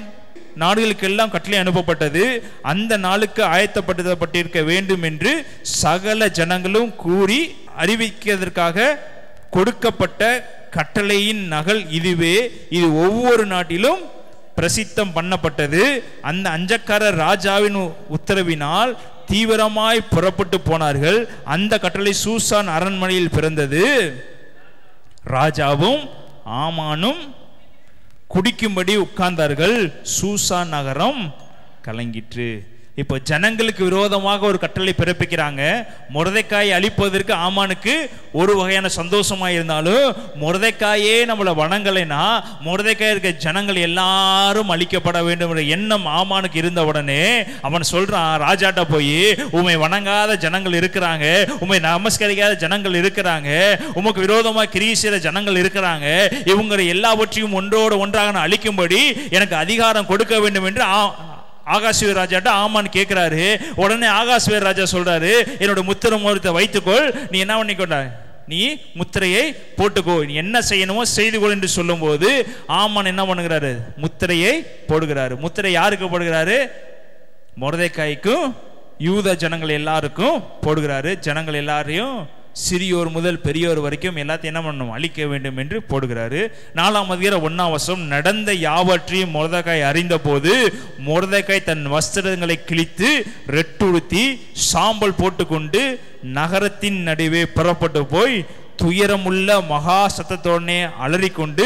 நாடுகளுக்கெல்லாம் கட்டளை அனுப்பப்பட்டது. அந்த நாளுக்கு ஆயத்தப்படுத்தப்பட்டிருக்க வேண்டும் என்று சகல ஜனங்களும் கூறி அறிவிக்கிறதற்காக கொடுக்கப்பட்ட கட்டளையின் நகல் இதுவே. இது ஒவ்வொரு நாட்டிலும் பிரசித்தம் பண்ணப்பட்டது. அந்த அஞ்சக்காரர் ராஜாவின் உத்தரவினால் தீவிரமாய் புறப்பட்டு போனார்கள். அந்த கட்டளை சூசான் அரண்மனையில் பிறந்தது. ராஜாவும் ஆமானும் குடிக்கும்படி உட்கார்ந்தார்கள். சூசா நகரம் கலங்கிற்று. இப்போ ஜனங்களுக்கு விரோதமாக ஒரு கட்டளை பிறப்பிக்கிறாங்க. மொர்தெக்காயை அழிப்பதற்கு ஆமானுக்கு ஒரு வகையான சந்தோஷமா இருந்தாலும், மொர்தெக்காயே நம்மளை வணங்கலைன்னா மொர்தெக்காய் இருக்க ஜனங்கள் எல்லாரும் அழிக்கப்பட வேண்டும் என்ற எண்ணம் ஆமானுக்கு இருந்த உடனே அவன் சொல்றான் ராஜாட்ட போய், உம்மை வணங்காத ஜனங்கள் இருக்கிறாங்க, உம்மை நமஸ்கரிக்காத ஜனங்கள் இருக்கிறாங்க, உமக்கு விரோதமாக கிரியை செய்கிற ஜனங்கள் இருக்கிறாங்க, இவங்களை எல்லாவற்றையும் ஒன்றோடு ஒன்றாக நான் அழிக்கும்படி எனக்கு அதிகாரம் கொடுக்க வேண்டும் என்று ஆகாஸ்வேர் ராஜாட்ட ஆமான் கேட்கிறாரு. உடனே ஆகாஸ்வேர் ராஜா சொல்றாரு, என்னோட முத்திரை மோதிரத்தை வைத்துக்கொள், நீ என்ன பண்ணிக்கொண்ட, நீ முத்திரையை போட்டுக்கோ, நீ என்ன செய்யணுமோ செய்துகொள் என்று சொல்லும் போது ஆமான் என்ன பண்ணுகிறாரு, முத்திரையை போடுகிறாரு. முத்திரை யாருக்கு போடுகிறாரு? மொர்தெக்காய்க்கும் யூத ஜனங்கள் எல்லாருக்கும் போடுகிறாரு. ஜனங்கள் எல்லாரையும் சிறியோர் முதல் பெரியோர் வரைக்கும் எல்லாத்தையும் என்ன பண்ணணும், அழிக்க வேண்டும் என்று போடுகிறாரு. 4ஆம் அதிகாரம் 1ஆம் வசனம், நடந்த யாவற்றையும் மொர்தெக்காய் அறிந்த போது மொர்தெக்காய் தன் வஸ்திரங்களை கிழித்து ரெட்டுடுத்தி சாம்பல் போட்டுக்கொண்டு நகரத்தின் நடுவே புறப்பட்டு போய் துயரமுள்ள மகா சத்தத்தோடனே அலறிக்கொண்டு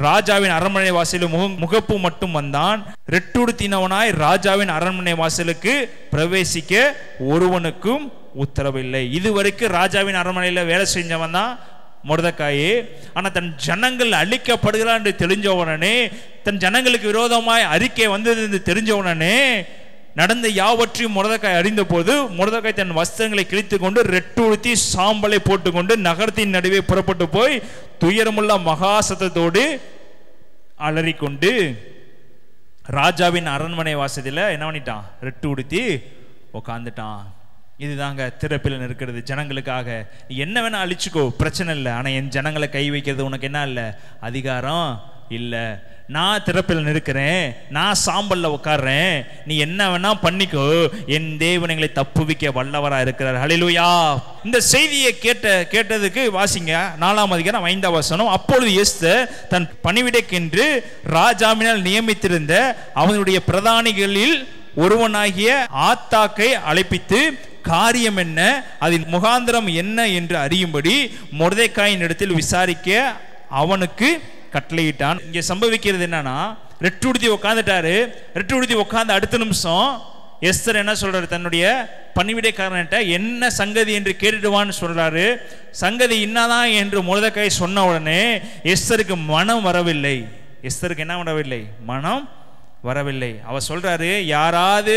ராஜாவின் அரண்மனை வாசலில் முகப்பு மட்டும் வந்தான். ரெட்டுடுத்தினவனாய் ராஜாவின் அரண்மனை வாசலுக்கு பிரவேசிக்க ஒருவனுக்கும் உத்தரவில்லை. இதுவரைக்கும் ராஜாவின் அரண்மனையில் வேலை செஞ்சவன் தான் மொர்தெக்காயே. ஆனால் தன் ஜனங்கள் அழிக்கப்படுகிறான் என்று தெரிஞ்ச உடனே, தன் ஜனங்களுக்கு விரோதமாய் அறிக்கை வந்தது என்று தெரிஞ்ச உடனே, நடந்த யாவற்றையும் மொர்தெக்காய் அறிந்த போது மொர்தெக்காய் தன் வஸ்திரங்களை கிழித்து கொண்டு ரெட்டுடுத்தி சாம்பலை போட்டுக்கொண்டு நகரத்தின் நடுவே புறப்பட்டு போய் துயரமுள்ள மகா சத்தத்தோடு அலறிக்கொண்டு ராஜாவின் அரண்மனை வாசலில் என்ன பண்ணிட்டான், ரெட்டு உடுத்தி உக்காந்துட்டான். இதுதாங்க திறப்பில் இருக்கிறது. ஜனங்களுக்காக என்ன வேணா அழிச்சுக்கோ, பிரச்சனை இல்லை, ஆனால் என் ஜனங்களை கை வைக்கிறது உனக்கு என்ன இல்லை, அதிகாரம் இல்லை. நான் திறப்பில் நிற்கிறேன், நான் சாம்பல்ல உட்கார்றேன், நீ என்ன வேணா பண்ணிக்கோ, என் தேவன் எங்களை தப்புவிக்க வல்லவரா இருக்கிறார். ஹல்லேலூயா. இந்த செய்தியை கேட்டதுக்கு வாசிங்க 4ஆம் அதிகாரம் 5ஆம் வசனம். அப்பொழுது எஸ்தர் தன் பணிவிடைக்கென்று ராஜாவினால் நியமித்திருந்த அவனுடைய பிரதானிகளில் ஒருவனாகிய ஆத்தாக்கை அழைப்பித்து காரியம் என்ன, அதில் முகாந்திரம் என்ன என்று அறியும்படி மொர்தெக்காயின் இடத்தில் விசாரிக்க அவனுக்கு கட்டளையிட்டான். இங்கே சம்பவிக்கிறது என்னன்னா, ரெட்டுடுத்தி உட்காந்துட்டாரு. ரெட்டுடுத்தி உட்காந்து அடுத்த நிமிஷம் எஸ்தர் என்ன சொல்றாரு, தன்னுடைய பணிவிடைக்காரன்ட்ட என்ன சங்கதி என்று கேட்டுடுவான்னு சொல்றாரு. சங்கதி என்னதான் என்று மொர்தெக்காய் சொன்ன உடனே எஸ்தருக்கு மனம் வரவில்லை. எஸ்தருக்கு என்ன வரவில்லை, மனம் வரவில்லை. அவர் சொல்றாரு, யாராவது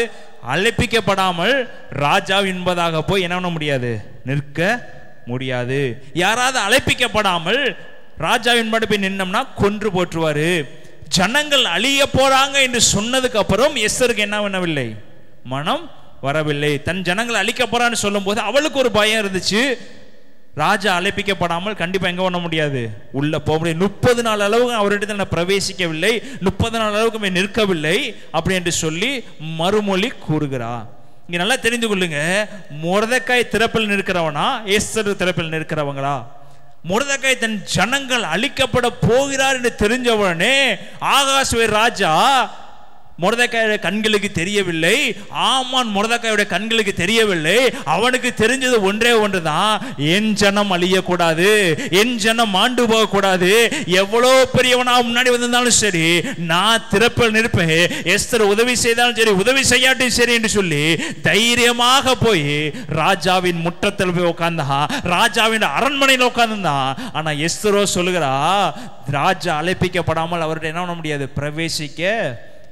அழைப்பிக்கப்படாமல் ராஜா என்பதாக போய் என்ன பண்ண முடியாது, நிற்க முடியாது. யாராவது அழைப்பிக்கப்படாமல் ராஜாவின் படி போய் நின்னோம்னா கொன்று போற்றுவாரு. ஜனங்கள் அழிய போறாங்க என்று சொன்னதுக்கு அப்புறம் எஸ்தருக்கு என்ன பண்ணவில்லை, மனம் வரவில்லை. தன் ஜனங்கள் அழிக்க போறான்னு சொல்லும் போது அவளுக்கு ஒரு பயம் இருந்துச்சு. ராஜா அழைப்பிக்கப்படாமல் கண்டிப்பா எங்க பண்ண முடியாது, உள்ள போக முடியாது. 30 நாள் அளவுக்கு அவரிடத்தில் நான் பிரவேசிக்கவில்லை, 30 நாள் அளவுக்கு நிற்கவில்லை அப்படி என்று சொல்லி மறுமொழி கூறுகிறா. இங்க நல்லா தெரிந்து கொள்ளுங்க, மொர்தெக்காய் திறப்பில் நிற்கிறவனா, எஸ்தர் திறப்பில் நிற்கிறவங்களா? மொர்தெக்காய் தன் ஜனங்கள் அழிக்கப்பட போகிறார் என்று தெரிஞ்சவுடனே ஆகாஸ்வேர் ராஜா மொர்தெக்காயுடைய கண்களுக்கு தெரியவில்லை, ஆமான் மொர்தெக்காயுடைய கண்களுக்கு தெரியவில்லை. அவனுக்கு தெரிஞ்சது ஒன்றே ஒன்றுதான், என் ஜனம் அழியக்கூடாது, என் ஜனம் மாண்டு போகக்கூடாது. எவ்வளோ பெரியவனா முன்னாடி வந்திருந்தாலும் சரி, நான் திறப்பில் நிற்பேன். எஸ்தர் உதவி செய்தாலும் சரி, உதவி செய்யாட்டும் சரி என்று சொல்லி தைரியமாக போய் ராஜாவின் முற்றத்தில் போய் உட்கார்ந்தா, ராஜாவின் அரண்மனையில் உட்கார்ந்தான். ஆனா எஸ்தரோ சொல்லுகிறா, ராஜா அழைப்பிக்கப்படாமல் அவர்கிட்ட என்ன பண்ண முடியாது, பிரவேசிக்க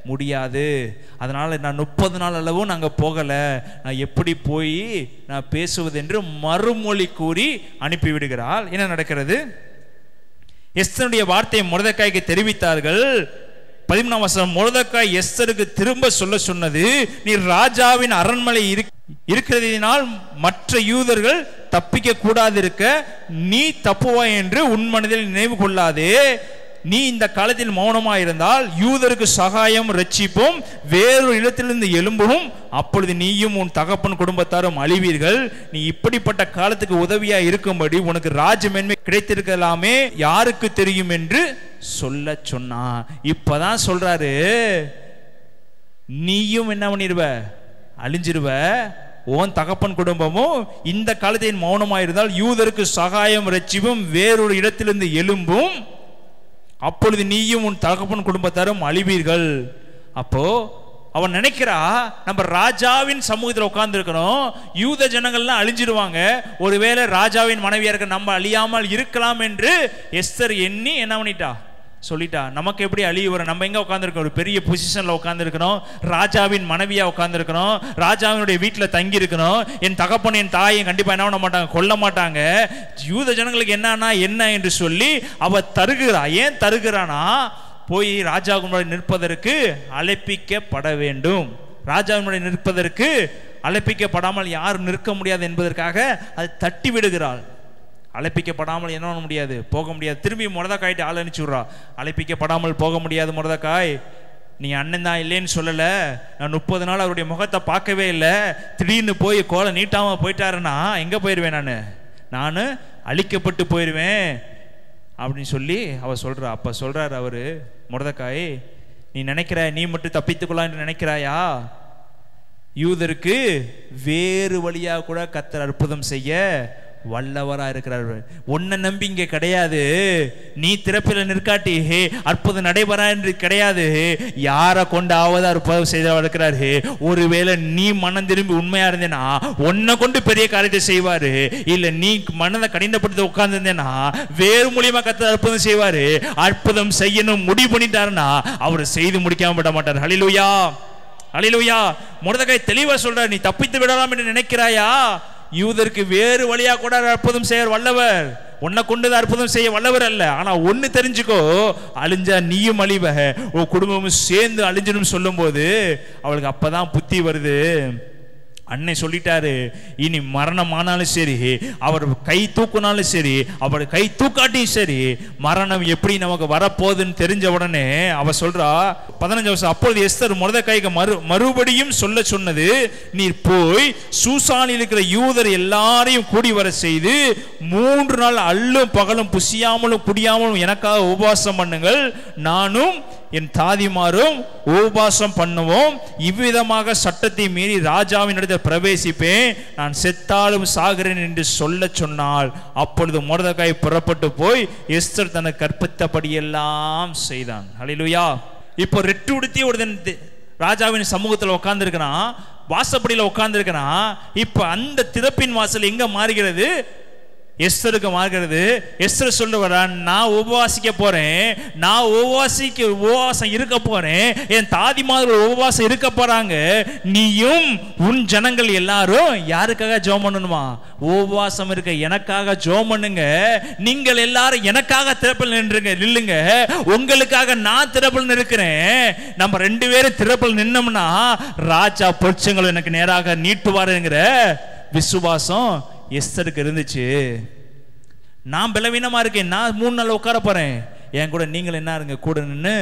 முடியாது. அதனால நான் 30 நாள் அளவும் நாங்கள் போகலை, நான் எப்படி போய் நான் பேசுவது என்று மறுமொழி கூறி அனுப்பிவிடுகிறாள். என்ன நடக்கிறது? எஸ்தருடைய வார்த்தையை மொர்தெக்காய்க்கு தெரிவித்தார்கள். 13ஆம் வசனம், மொர்தெக்காய் எஸ்தருக்கு திரும்ப சொல்ல சொன்னது, நீ ராஜாவின் அரண்மனை இருக்கிறதினால் மற்ற யூதர்கள் தப்பிக்க கூடாது இருக்க நீ தப்புவாய் என்று உன் மனதில் நினைவு கொள்ளாதே. நீ இந்த காலத்தில் மௌனமாக இருந்தால் யூதருக்கு சகாயம் ரட்சிப்பும் வேறொரு இடத்திலிருந்து எழும்பும், அப்பொழுது நீயும் உன் தகப்பன் குடும்பத்தாரும் அழிவீர்கள். நீ இப்படிப்பட்ட காலத்துக்கு உதவியா இருக்கும்படி உனக்கு ராஜ்யமேன்மை கிடைத்திருக்கலாமே, யாருக்கு தெரியும் என்று சொல்ல சொன்னா. இப்பதான் சொல்றாரு, நீயும் என்ன பண்ணிடுவ, அழிஞ்சிருவ, உன் தகப்பன் குடும்பமும் இந்த காலத்தில் மௌனமாக இருந்தால் யூதருக்கு சகாயம் ரட்சிப்பும் வேறொரு இடத்திலிருந்து எழும்பும், அப்பொழுது நீயும் உன் தகப்பன் குடும்பத்தாரும் அழிவீர்கள். அப்போ அவன் நினைக்கிறா, நம்ம ராஜாவின் சமூகத்தில் உட்கார்ந்து இருக்கிறோம், யூத ஜனங்கள்லாம் அழிஞ்சிருவாங்க, ஒருவேளை ராஜாவின் மனைவியா இருக்க நம்ம அழியாமல் இருக்கலாம் என்று எஸ்தர் எண்ணி என்ன பண்ணிட்டா, சொல்லிட்டா. நமக்கு எப்படி அழிவு வரும்? நம்ம எங்க உட்காந்துருக்கோம்? ஒரு பெரிய பொசிஷன்ல உட்காந்துருக்கிறோம், ராஜாவின் மனைவியா உட்காந்துருக்கிறோம், ராஜாவினுடைய வீட்டில் தங்கி இருக்கணும். என் தகப்பன் என் தாயை கண்டிப்பா என்ன பண்ண மாட்டாங்க, கொல்ல மாட்டாங்க. யூத ஜனங்களுக்கு என்னன்னா என்ன என்று சொல்லி அவ தருகிறா. ஏன் தருகிறானா, போய் ராஜாவினுடைய நிற்பதற்கு அழைப்பிக்கப்பட வேண்டும். ராஜாவினுடைய நிற்பதற்கு அழைப்பிக்கப்படாமல் யாரும் நிற்க முடியாது என்பதற்காக அதை தட்டி விடுகிறாள். அழைப்பிக்கப்படாமல் என்ன பண்ண முடியாது, போக முடியாது. திரும்பி மொர்தெகாய்ட்டு ஆள் அனுப்பிச்சு விட்றா, அழைப்பிக்கப்படாமல் போக முடியாது மொர்தெகாய், நீ அண்ணன் தான் இல்லைன்னு சொல்லலை, நான் 30 நாள் அவருடைய முகத்தை பார்க்கவே இல்லை, திடீர்னு போய் கோலை நீட்டாமல் போயிட்டாருன்னா எங்கே போயிடுவேன், நான் அழிக்கப்பட்டு போயிடுவேன் அப்படின்னு சொல்லி அவ சொல்றா. அப்ப சொல்றாரு அவரு, மொர்தெகாய், நீ நினைக்கிற நீ மட்டும் தப்பித்துக்கொள்ளலாம் என்று நினைக்கிறாயா? யூதருக்கு வேறு வழியாக கூட கர்த்தர் அற்புதம் செய்ய வல்லவரா இருக்கிறார். உன்னை நம்பி இங்க கிடையாது, நீ திறப்பில் நிற்காட்டி அற்புதம் நடைபெறா என்று கிடையாது, யாரை கொண்டாவது அற்புதம் செய்தவா இருக்கிறாரு. ஒருவேளை நீ மனம் திரும்பி உண்மையா இருந்தேனா உன்னை கொண்டு பெரிய காரியத்தை செய்வாரு. இல்ல நீ மனதை கடினப்படுத்த உட்கார்ந்து இருந்தேனா வேறு மூலியமா கர்த்தர் அற்புதம் செய்வாரு. அற்புதம் செய்யணும் முடிவு பண்ணிட்டாருன்னா அவர் செய்து முடிக்காம விட மாட்டார். ஹல்லேலூயா, ஹல்லேலூயா. மொர்தெகாய் தெளிவா சொல்றார், நீ தப்பித்து விடலாம் என்று நினைக்கிறாயா? யூதருக்கு வேறு வழியா கூட அற்புதம் செய்ய வல்லவர், உன்னை கொண்டு அற்புதம் செய்ய வல்லவர் அல்ல. ஆனா ஒன்னு தெரிஞ்சுக்கோ, அழிஞ்சா நீயும் அழிவ, உன் குடும்பமும் சேர்ந்து அழிஞ்சிடும் சொல்லும் போது அவளுக்கு அப்பதான் புத்தி வருது. அன்னை சொல்லிட்டாரு, இனி மரணம் ஆனாலும் சரி, அவர் கை தூக்குனாலும் சரி, அவர் கை தூக்காட்டியும் சரி, மரணம் எப்படி நமக்கு வரப்போகுதுன்னு தெரிஞ்ச உடனே அவ சொல்றா 15 வருஷம். அப்பொழுது எஸ்தர் மொர்தெகாய்க்கு மறுபடியும் சொல்ல சொன்னது, நீர் போய் சூசானில் இருக்கிற யூதர் எல்லாரையும் கூடி வர செய்து 3 நாள் அல்லும் பகலும் புசியாமலும் குடியாமலும் எனக்காக உபவாசம் பண்ணுங்கள், நானும் என் தாதிமாரும் உபவாசம் பண்ணுவோம், இவ்விதமாக சட்டத்தை மீறி ராஜாவின் இடத்தில் பிரவேசிப்பேன், நான் செத்தாலும் சாகிறேன் என்று சொல்ல சொன்னாள். அப்பொழுது மொர்தெகாய் புறப்பட்டு போய் எஸ்தர் தனக்கு கற்பித்தபடியெல்லாம் செய்தான். ஹல்லேலூயா. இப்போ ரெட்டு உடுத்தி ஒரு ராஜாவின் சமூகத்தில் உட்கார்ந்து இருக்கிறான், வாசப்படியில் உட்கார்ந்து இருக்கிறான். இப்ப அந்த திறப்பின் வாசல் எங்க மாறுகிறது? எஸ்தருக்கு மாறுகிறது. எஸ்தர் சொல்லுவாரா, நான் உபவாசிக்க போறேன், நான் உபவாசம் இருக்க போறேன், என் தாதிமார்கள் உபவாசம் இருக்க போறாங்க, நீயும் உன் ஜனங்கள் எல்லாரும் யாருக்காக ஜெபம் பண்ணணுமா? உபவாசம் இருக்க எனக்காக ஜெபம் பண்ணுங்க. நீங்கள் எல்லாரும் எனக்காக திறப்பில் நில்லுங்க, உங்களுக்காக நான் திறப்பில் இருக்கிறேன். நம்ம 2 பேரும் திறப்பில் நின்னோம்னா ராஜா பொற்சங்களை எனக்கு நேராக நீட்டுவாருங்கிற விசுவாசம் எஸ்தருக்கு இருந்துச்சு. நான் பலவீனமா இருக்கேன், நான் 3 நாள் உட்கார போறேன், என் கூட நீங்கள் என்ன இருங்க, கூட நின்று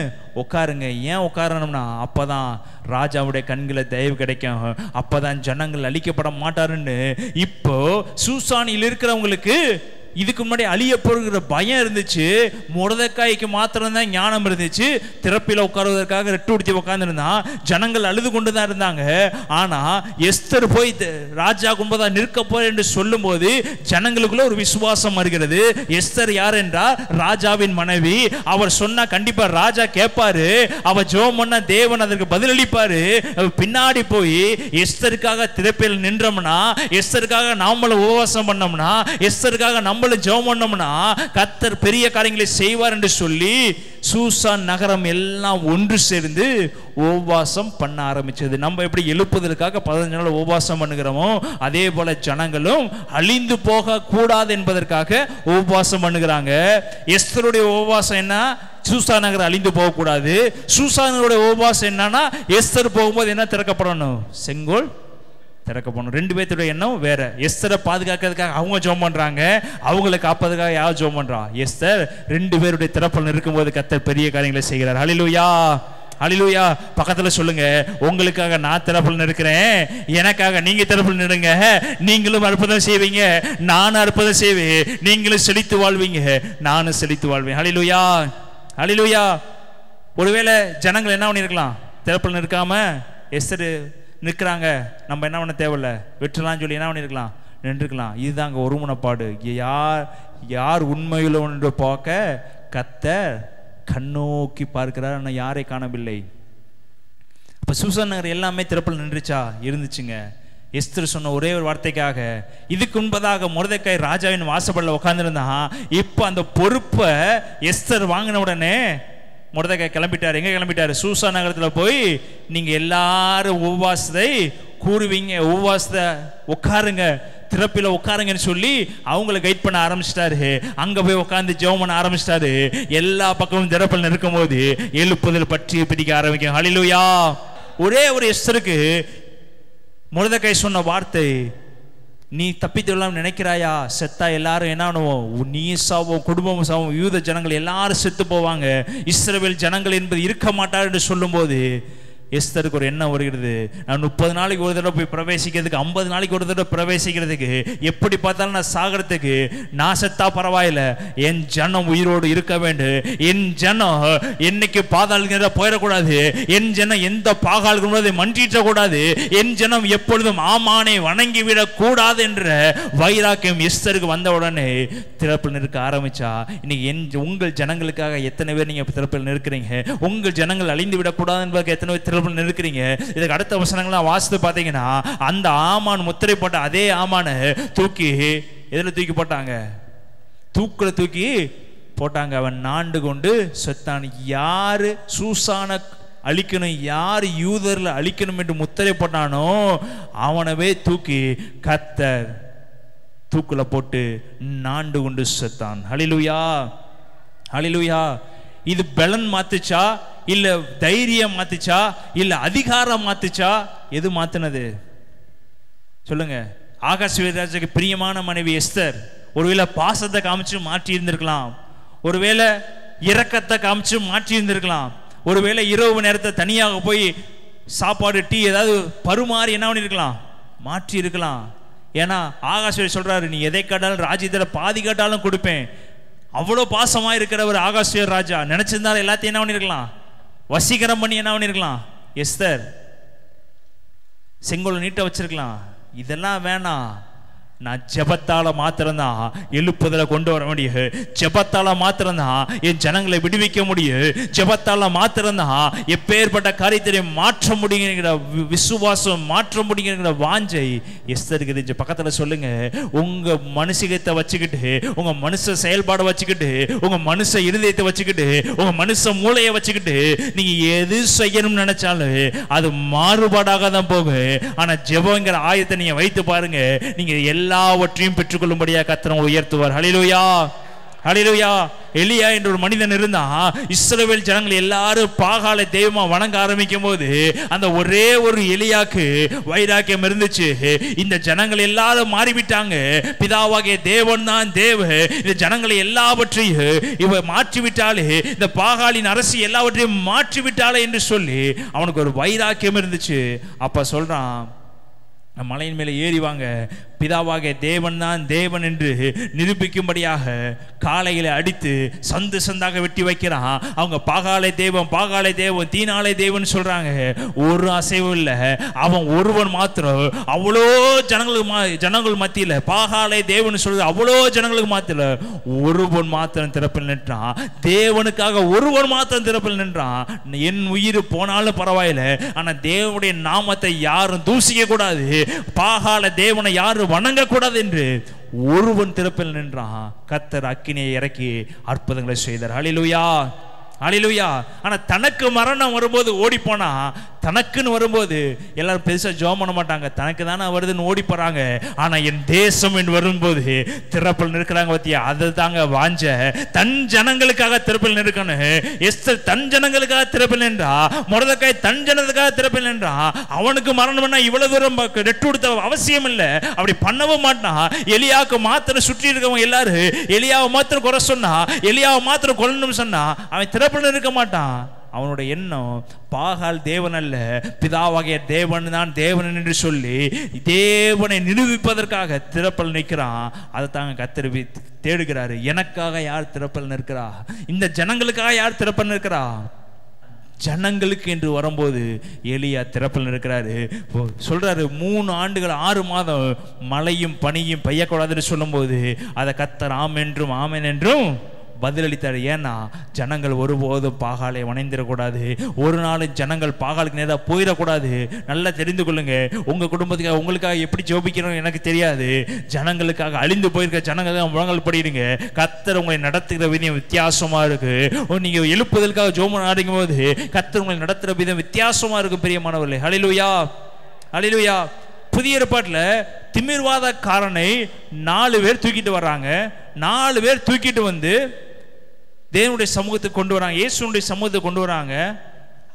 உட்காருங்க. ஏன் உட்காரணும்னா அப்பதான் ராஜாவுடைய கண்களை தயவு கிடைக்கும், அப்பதான் ஜனங்கள் அழிக்கப்பட மாட்டாருன்னு. இப்போ சூசானில் இருக்கிறவங்களுக்கு இதுக்கு முன்னாடி அழிய போகிற பயம் இருந்துச்சு. மொர்தெகாய்க்கு மாத்திரம்தான் ஞானம் இருந்துச்சு. திறப்பில் உட்காருவதற்காக ரெட்டு உடுத்தி உட்கார்ந்துருந்தான், ஜனங்கள் அழுது கொண்டு தான் இருந்தாங்க. ஆனா எஸ்தர் போய் ராஜா கும்பதா நிற்க போற என்று சொல்லும் போது ஜனங்களுக்குள்ள ஒரு விசுவாசம் வருகிறது. எஸ்தர் யார் என்றால் ராஜாவின் மனைவி. அவர் சொன்னா கண்டிப்பா ராஜா கேட்பாரு, அவ ஜெபம் பண்ணா தேவன் அதற்கு பதிலளிப்பாரு. பின்னாடி போய் எஸ்தருக்காக திறப்பில் நின்றோம்னா, எஸ்தருக்காக நாமளும் உபவாசம் பண்ணோம்னா, எஸ்தருக்காக நம்மளும் ஜெபம் பண்ணோம்னா கர்த்தர் பெரிய காரியங்களை செய்வார் என்று சொல்லி சூசான் நகரம் எல்லாம் ஒன்று சேர்ந்து உபவாசம் பண்ண ஆரம்பிச்சது. நம்ம எப்படி எழுப்புதலுக்காக 15 நாள் உபவாசம் பண்ணுகிறோமோ அதே போல ஜனங்களும் அழிந்து போக கூடாது என்பதற்காக உபவாசம் பண்ணுகிறாங்க. எஸ்தருடைய உபவாசம் என்ன? சூசான் நகரம் அழிந்து போக கூடாது. சூசானுடைய உபவாசம் என்னன்னா, எஸ்தர் போகும்போது என்ன திறக்கப்படணும்? செங்கோல் திறக்கப்படணும். 2 பேர்த்துடைய எண்ணம் வேற. எஸ்தரை பாதுகாக்கிறதுக்காக அவங்க ஜெபம் பண்றாங்க, அவங்களை காப்பதுக்காக யார் ஜெபம் பண்றா? எஸ்தர். 2 பேருடைய திறப்பில் இருக்கும்போது கர்த்தர் பெரிய காரியங்களை செய்கிறார். ஹல்லேலூயா, ஹல்லேலூயா. பக்கத்துல சொல்லுங்க, உங்களுக்காக நான் திறப்பில் இருக்கிறேன், எனக்காக நீங்க திறப்பில் நிடுங்க. நீங்களும் அற்புதம் செய்வீங்க, நானும் அற்புதம் செய்வேன். நீங்களும் செழித்து வாழ்வீங்க, நானும் செழித்து வாழ்வேன். ஹல்லேலூயா, ஹல்லேலூயா. ஒருவேளை ஜனங்கள் என்ன பண்ணிருக்கலாம், திறப்பில் நிற்காம எஸ்தர் நிற்கிறாங்க, நம்ம என்ன பண்ண தேவையில்ல, வெற்றலாம் சொல்லி என்ன பண்ணிருக்கலாம், நின்றுக்கலாம். இதுதாங்க ஒருமுனைப்பாடு. யார் உண்மையுள்ள ஒன்று பார்க்க கர்த்தர் கண்ணோக்கி பார்க்கிறார், ஆனால் யாரை காணவில்லை. அப்போ சூசான் நகர் எல்லாமே திறப்பில் நின்றுச்சா? இருந்துச்சுங்க. எஸ்தர் சொன்ன ஒரே ஒரு வார்த்தைக்காக, இதுக்கு முன்பதாக மொர்தெக்காய் ராஜாவின் வாசப்படில் உட்காந்துருந்தான். இப்போ அந்த பொறுப்பை எஸ்தர் வாங்கின உடனே மொர்தெக்காய் கிளம்பிட்டார். எங்கே கிளம்பிட்டார்? சூசான் நகரத்தில் போய் நீங்கள் எல்லாரும் உபவாசத்தை கூறுவீங்க, உபவாசத்தை உட்காருங்க, திறப்பில் உட்காருங்கன்னு சொல்லி அவங்கள கைட் பண்ண ஆரம்பிச்சிட்டாரு. அங்கே போய் உட்காந்து ஜெபம் பண்ண ஆரம்பிச்சிட்டாரு. எல்லா பக்கமும் திறப்பில் நிற்கும் போது எழுப்புதல் பற்றி பிடிக்க ஆரம்பிக்கும். ஹல்லேலூயா. ஒரே ஒரு எஸ்தருக்கு மொர்தெக்காய் சொன்ன வார்த்தை, நீ தப்பித்துலாம் நினைக்கிறாயா? செத்தா எல்லாரும் என்ன பண்ணுவோம்? நீ சாவும், குடும்பம் சாவும், யூத ஜனங்கள் எல்லாரும் செத்து போவாங்க, இஸ்ரவேல் ஜனங்கள் என்பது இருக்க மாட்டார் என்று சொல்லும்போது எஸ்தருக்கு ஒரு எண்ணம் வருகிறது. நான் 30 நாளைக்கு ஒரு தடவை போய் பிரவேசிக்கிறதுக்கு, 50 நாளைக்கு ஒரு தடவை பிரவேசிக்கிறதுக்கு, எப்படி பார்த்தாலும் நான் சாகிறதுக்கு, நான் செத்தா பரவாயில்ல, என் ஜனம் உயிரோடு இருக்க வேண்டும். என் ஜனம் என்னைக்கு பாதாள போயிடக்கூடாது. என் ஜனம் எந்த பாகாளுக்கு மன்றிட்டக்கூடாது. என் ஜனம் எப்பொழுதும் ஆமானை வணங்கிவிடக் கூடாது என்ற வைராக்கியம் எஸ்தருக்கு வந்த உடனே திறப்பில் நிற்க ஆரம்பிச்சா. இன்னைக்கு உங்கள் ஜனங்களுக்காக எத்தனை பேர் நீங்க திறப்பில் நிற்கிறீங்க? உங்கள் ஜனங்கள் அழிந்து விடக்கூடாது என்பதற்கு எத்தனை பேர் நிற்கிறீங்க? இதுக்கு அடுத்த வசனங்கள்லாம் வாசித்து பார்த்தீங்கன்னா, அந்த ஆமான் முத்திரை போட்ட அதே ஆமானை தூக்கி எதில் தூக்கி போட்டாங்க? தூக்கில் தூக்கி போட்டாங்க. அவன் நாண்டு கொண்டு செத்தான். யாரு சூசான அழிக்கணும், யார் யூதர்ல அழிக்கணும் என்று முத்திரை போட்டானோ அவனவே தூக்கி கர்த்தர் தூக்குல போட்டு நாண்டு கொண்டு செத்தான். ஹல்லேலூயா, ஹல்லேலூயா. இது பலன் மாத்துச்சா, இல்ல தைரியம் மாத்துச்சா, இல்ல அதிகாரம் மாத்துச்சா? எது மாத்தினது சொல்லுங்க? ஆகாஷ்வேராஜுக்கு பிரியமான மனைவி எஸ்தர் ஒருவேளை பாசத்தை காமிச்சு மாற்றி இருந்திருக்கலாம், ஒருவேளை இரக்கத்தை காமிச்சு மாற்றி இருந்திருக்கலாம், ஒருவேளை இரவு நேரத்தை தனியாக போய் சாப்பாடு டீ ஏதாவது பருமாறி என்ன பண்ணிருக்கலாம், மாற்றி இருக்கலாம். ஏன்னா ஆகாஷ்வேர் சொல்றாரு, நீ எதை கேட்டாலும் ராஜ்யத்தில் பாதி கேட்டாலும் கொடுப்பேன். அவ்வளோ பாசமா இருக்கிறவர் ஆகாஷ்வேர் ராஜா நினைச்சிருந்தாலும் எல்லாத்தையும் என்ன பண்ணிருக்கலாம், வசீகரம் பண்ணி என்ன பண்ணிருக்கலாம். எஸ்தர் செங்கோலை நீட்ட வச்சிருக்கலாம். இதெல்லாம் வேணாம், நான் ஜெபத்தால மாத்திரம்தான் எழுப்புதலை கொண்டு வர முடியும், ஜெபத்தால மாத்திரம்தான் என் ஜனங்களை விடுவிக்க முடியும், ஜெபத்தால மாத்திரம்தான் எப்பேற்பட்ட காரியத்தை மாற்ற முடியுங்கிற விசுவாசம் மாற்ற முடியுங்கிற வாஞ்சை எஸ்தருக்கு இருந்துச்சு. பக்கத்துல சொல்லுங்க, உங்க மனுஷத்தை வச்சுக்கிட்டு, உங்க மனுஷ செயல்பாடை வச்சுக்கிட்டு, உங்க மனுஷ இருதயத்தை வச்சுக்கிட்டு, உங்க மனுஷ மூளையை வச்சுக்கிட்டு நீங்க எது செய்யணும்னு நினைச்சாலும் அது மாறுபாடாக தான் போகும். ஆனா ஜெபங்கிற ஆயத்தை நீங்க வைத்து பாருங்க, நீங்க எல்லாவற்றையும் பெற்றுக்கொள்ளும்படியா கர்த்தர் உயர்த்துவார். ஹல்லேலூயா, ஹல்லேலூயா. எலியா என்ற ஒரு மனிதன் இருந்தா, இஸ்ரவேல் ஜனங்கள் எல்லாரும் பாகாலை தெய்வமா வணங்க ஆரம்பிக்கும் போது அந்த ஒரே ஒரு எலியாக்கு வைராக்கியம் இருந்துச்சு. இந்த ஜனங்கள் எல்லாரும் மாறிவிட்டாங்க, பிதாவாகிய தேவன் தான் தேவ, இந்த ஜனங்களை எல்லாவற்றையும் இவ மாற்றிவிட்டாலே, இந்த பாகாலின் அரசு எல்லாவற்றையும் மாற்றிவிட்டாலே என்று சொல்லி அவனுக்கு ஒரு வைராக்கியம் இருந்துச்சு. அப்ப சொல்றான், மலையின் மேலே ஏறிவாங்க, பிதாவாகிய தேவன் தான் தேவன் என்று நிரூபிக்கும்படியாக காளைகளை அடித்து சந்து சந்தாக வெட்டி வைக்கிறான். அவங்க பாகாலை தேவன், பாகாலை தேவன், தீனாலை தேவன் சொல்றாங்க. ஒரு அசைவும் இல்லை. அவன் ஒருவன் மாத்திரம் அவ்வளோ ஜனங்கள் மத்தியில் பாகாலை தேவன் சொல்றது, அவ்வளோ ஜனங்களுக்கு மாத்திர ஒருவன் மாத்திரம் திறப்பில் நின்றான். தேவனுக்காக ஒருவன் மாத்திரம் திறப்பில் நின்றான். என் உயிர் போனாலும் பரவாயில்லை, ஆனா தேவனுடைய நாமத்தை யாரும் தூசிக்க கூடாது, பாகால தேவனை யாரும் வணங்கக்கூடாது என்று ஒருவன் திறப்பில் நின்றான். கர்த்தர் அக்கினியை இறக்கி அற்புதங்களை செய்தார். ஹல்லேலூயா, ஹல்லேலூயா. ஆனா தனக்கு மரணம் வரும்போது ஓடி போனா, தனக்குன்னு வரும்போது எல்லாரும் பெருசா ஜெபம் பண்ண மாட்டாங்க, தனக்கு தானே வருதுன்னு ஓடி போறாங்க. ஆனா என் தேசம் என்று வரும்போது திறப்பில் நிற்கிறாங்க பத்தியா, அது தாங்க வாஞ்ச. தன் ஜனங்களுக்காக திறப்பில் நிற்கணும். எஸ்தர் தன் ஜனங்களுக்காக திறப்பில் நின்றா, மொர்தெக்காய் தன் ஜனத்துக்காக திறப்பில் நின்றா. அவனுக்கு மரணம் பண்ணா இவ்வளவு தூரம் ரெட்டு கொடுத்த அவசியம் இல்லை, அப்படி பண்ணவும் மாட்டான். எலியாவுக்கு மாத்திரம் சுற்றி இருக்கவங்க எல்லாரும் எலியாவை மாத்திரம் குறை சொன்னா, எலியாவை மாத்திரம் கொல்லணும்னு சொன்னா அவன் திறப்பில் இருக்க மாட்டான். அவனுடைய எண்ணம் பாகால் தேவன் அல்ல, பிதாவாகிய தேவன் தான் தேவன் என்று சொல்லி தேவனை நிரூபிப்பதற்காக திறப்பில் நிற்கிறான். அதை தாங்க கர்த்தர் தேடுகிறாரு. எனக்காக யார் திறப்பில் நிற்கிறா, இந்த ஜனங்களுக்காக யார் திறப்பில் நிற்கிறா? ஜனங்களுக்கு என்று வரும்போது எலியா திறப்பில் இருக்கிறாரு. சொல்றாரு, 3 ஆண்டுகள் 6 மாதம் மழையும் பனியும் பெய்யக்கூடாதுன்னு சொல்லும் போது அதை கர்த்தர் ஆம் என்றும் ஆமென் என்றும் பதிலளித்தார். ஏன்னா ஜனங்கள் ஒருபோதும் பாகாலை வணைந்திடக்கூடாது, ஒரு நாள் ஜனங்கள் பாகாலுக்கு நேராக போயிடக்கூடாது. நல்லா தெரிந்து கொள்ளுங்க, உங்க குடும்பத்துக்காக உங்களுக்காக எப்படி ஜெபிக்கிறோம் எனக்கு தெரியாது. ஜனங்களுக்காக அழிந்து போயிருக்க ஜனங்களுக்காக முழங்கல் படிடுங்க. கர்த்தர் உங்களை நடத்துகிற விதம் வித்தியாசமா இருக்கு. நீங்க எழுப்புதலுக்காக ஜெபம் ஆடுங்கும் போது கர்த்தர் உங்களை நடத்துகிற விதம் வித்தியாசமா இருக்கும் பிரியமானவர்களே. ஹல்லேலூயா, ஹல்லேலூயா. புதிய ஏற்பாட்டுல திமிர்வாதக்காரனை 4 பேர் தூக்கிட்டு வர்றாங்க. 4 பேர் தூக்கிட்டு வந்து தேவனுடைய சமூகத்துக்கு கொண்டு வராங்க, இயேசுனுடைய சமூகத்துக்கு கொண்டு வராங்க.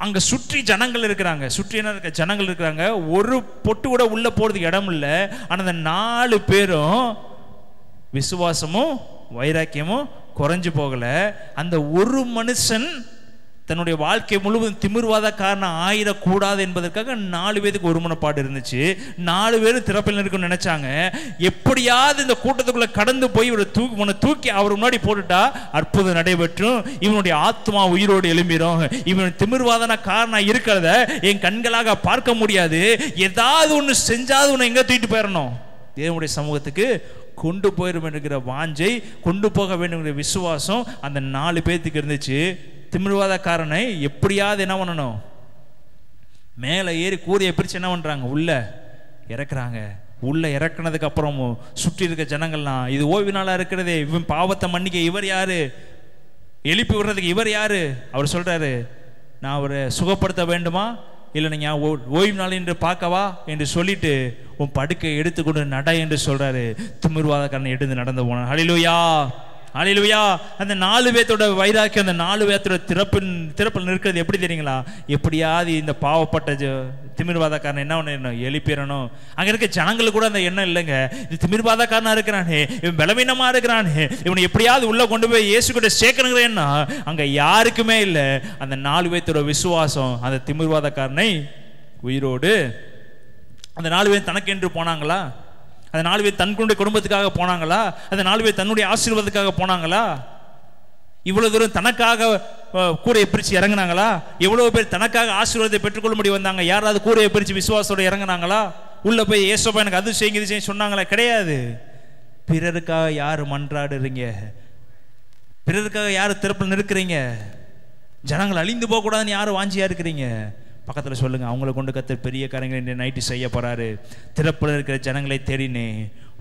அங்க சுற்றி ஜனங்கள் இருக்கிறாங்க, சுற்றி என்ன இருக்க ஜனங்கள் இருக்கிறாங்க. ஒரு பொட்டு கூட உள்ள போறதுக்கு இடம் இல்லை. ஆனா அந்த 4 பேரும் விசுவாசமும் வைராக்கியமும் குறைஞ்சு போகல. அந்த ஒரு மனுஷன் தன்னுடைய வாழ்க்கை முழுவதும் திமிர்வாதக்காரன் ஆயிடக்கூடாது என்பதற்காக 4 பேருக்கு ஒருமனப்பாடு இருந்துச்சு. 4 பேரும் திறப்பில் இருக்குன்னு நினைச்சாங்க. எப்படியாவது இந்த கூட்டத்துக்குள்ள கடந்து போய் இவனை தூக்கி அவர் முன்னாடி போட்டுட்டா அற்புதம் நடைபெற்றும், இவனுடைய ஆத்மா உயிரோடு எழும்பிடும். இவன் திமிர்வாதனக்காரனா இருக்கிறத என் கண்களாக பார்க்க முடியாது. ஏதாவது ஒன்று செஞ்சாது உன்னை எங்க தூக்கிட்டு போயிடணும், தேவனுடைய சமூகத்துக்கு கொண்டு போயிடும் என்கிற வாஞ்சை, கொண்டு போக வேண்டும் விசுவாசம் அந்த 4 பேர்த்துக்கு இருந்துச்சு. திமிர்வாதக்காரனை எப்படியாவது என்ன பண்ணணும், மேலே ஏறி கூரையை பிரிச்சு என்ன பண்றாங்க, உள்ள இறக்குறாங்க. உள்ள இறக்குனதுக்கு அப்புறமும் சுற்றி இருக்க ஜனங்கள்லாம் இது ஓய்வு நாளா இருக்கிறதே, இவன் பாவத்தை மன்னிக்க இவர் யாரு, எழுப்பி விடுறதுக்கு இவர் யாரு? அவர் சொல்றாரு, நான் அவரை சுகப்படுத்த வேண்டுமா இல்லை நீங்கள் ஓய்வு நாள் என்று பார்க்கவா என்று சொல்லிட்டு உன் படுக்கை எடுத்துக்கொண்டு நட என்று சொல்றாரு. திமிர்வாதக்காரனை எடுத்து நடந்து போனான். ஹல்லேலூயா, ஹல்லேலூயா. அந்த 4 பேர்த்தோட வைராக்கியம், அந்த 4 பேர்த்தோட திறப்பில் நிற்கிறது எப்படி தெரியுங்களா? எப்படியாவது இந்த பாவப்பட்ட திமிர்வாதக்காரன் என்ன ஒன்று எழுப்பிடணும். அங்கே இருக்க ஜனங்களுக்கு கூட அந்த எண்ணம் இல்லைங்க, இது திமிர்வாதக்காரனா இருக்கிறானே, இவன் பலவீனமா இருக்கிறானே, இவனை எப்படியாவது உள்ள கொண்டு போய் இயேசு கிட்ட சேர்க்கணுங்கிறேன்னா அங்கே யாருக்குமே இல்லை. அந்த 4 பேர்த்தோட விசுவாசம் அந்த திமிர்வாதக்காரனை உயிரோடு, அந்த 4 பேர் தனக்கென்று போனாங்களா? அந்த 4 பேர் தன்னுடைய குடும்பத்துக்காக போனாங்களா? அந்த 4 பேர் தன்னுடைய ஆசீர்வாதத்துக்காக போனாங்களா? இவ்வளவு தூரம் தனக்காக கூரையை பிரித்து இறங்கினாங்களா? எவ்வளவு பேர் தனக்காக ஆசீர்வாதத்தை பெற்றுக்கொள்ள முடிய வந்தாங்க? யாராவது கூரையை பிரித்து விசுவாசத்தோட இறங்கினாங்களா? உள்ள போய் ஏசப்பா எனக்கு அது செய்யுங்க இது செய்ய சொன்னாங்களா? கிடையாது. பிறருக்காக யார் மன்றாடுறீங்க? பிறருக்காக யார் திறப்பில் நிற்கிறீங்க? ஜனங்கள் அழிந்து போகக்கூடாதுன்னு யாரும் வாஞ்சியா இருக்கிறீங்க? பக்கத்தில் சொல்லுங்க, அவங்கள கொண்டு கர்த்தர் பெரிய காரியங்களை இந்த நைட்டு செய்ய போறாரு. திறப்பில் இருக்கிற ஜனங்களை தேடினேன்,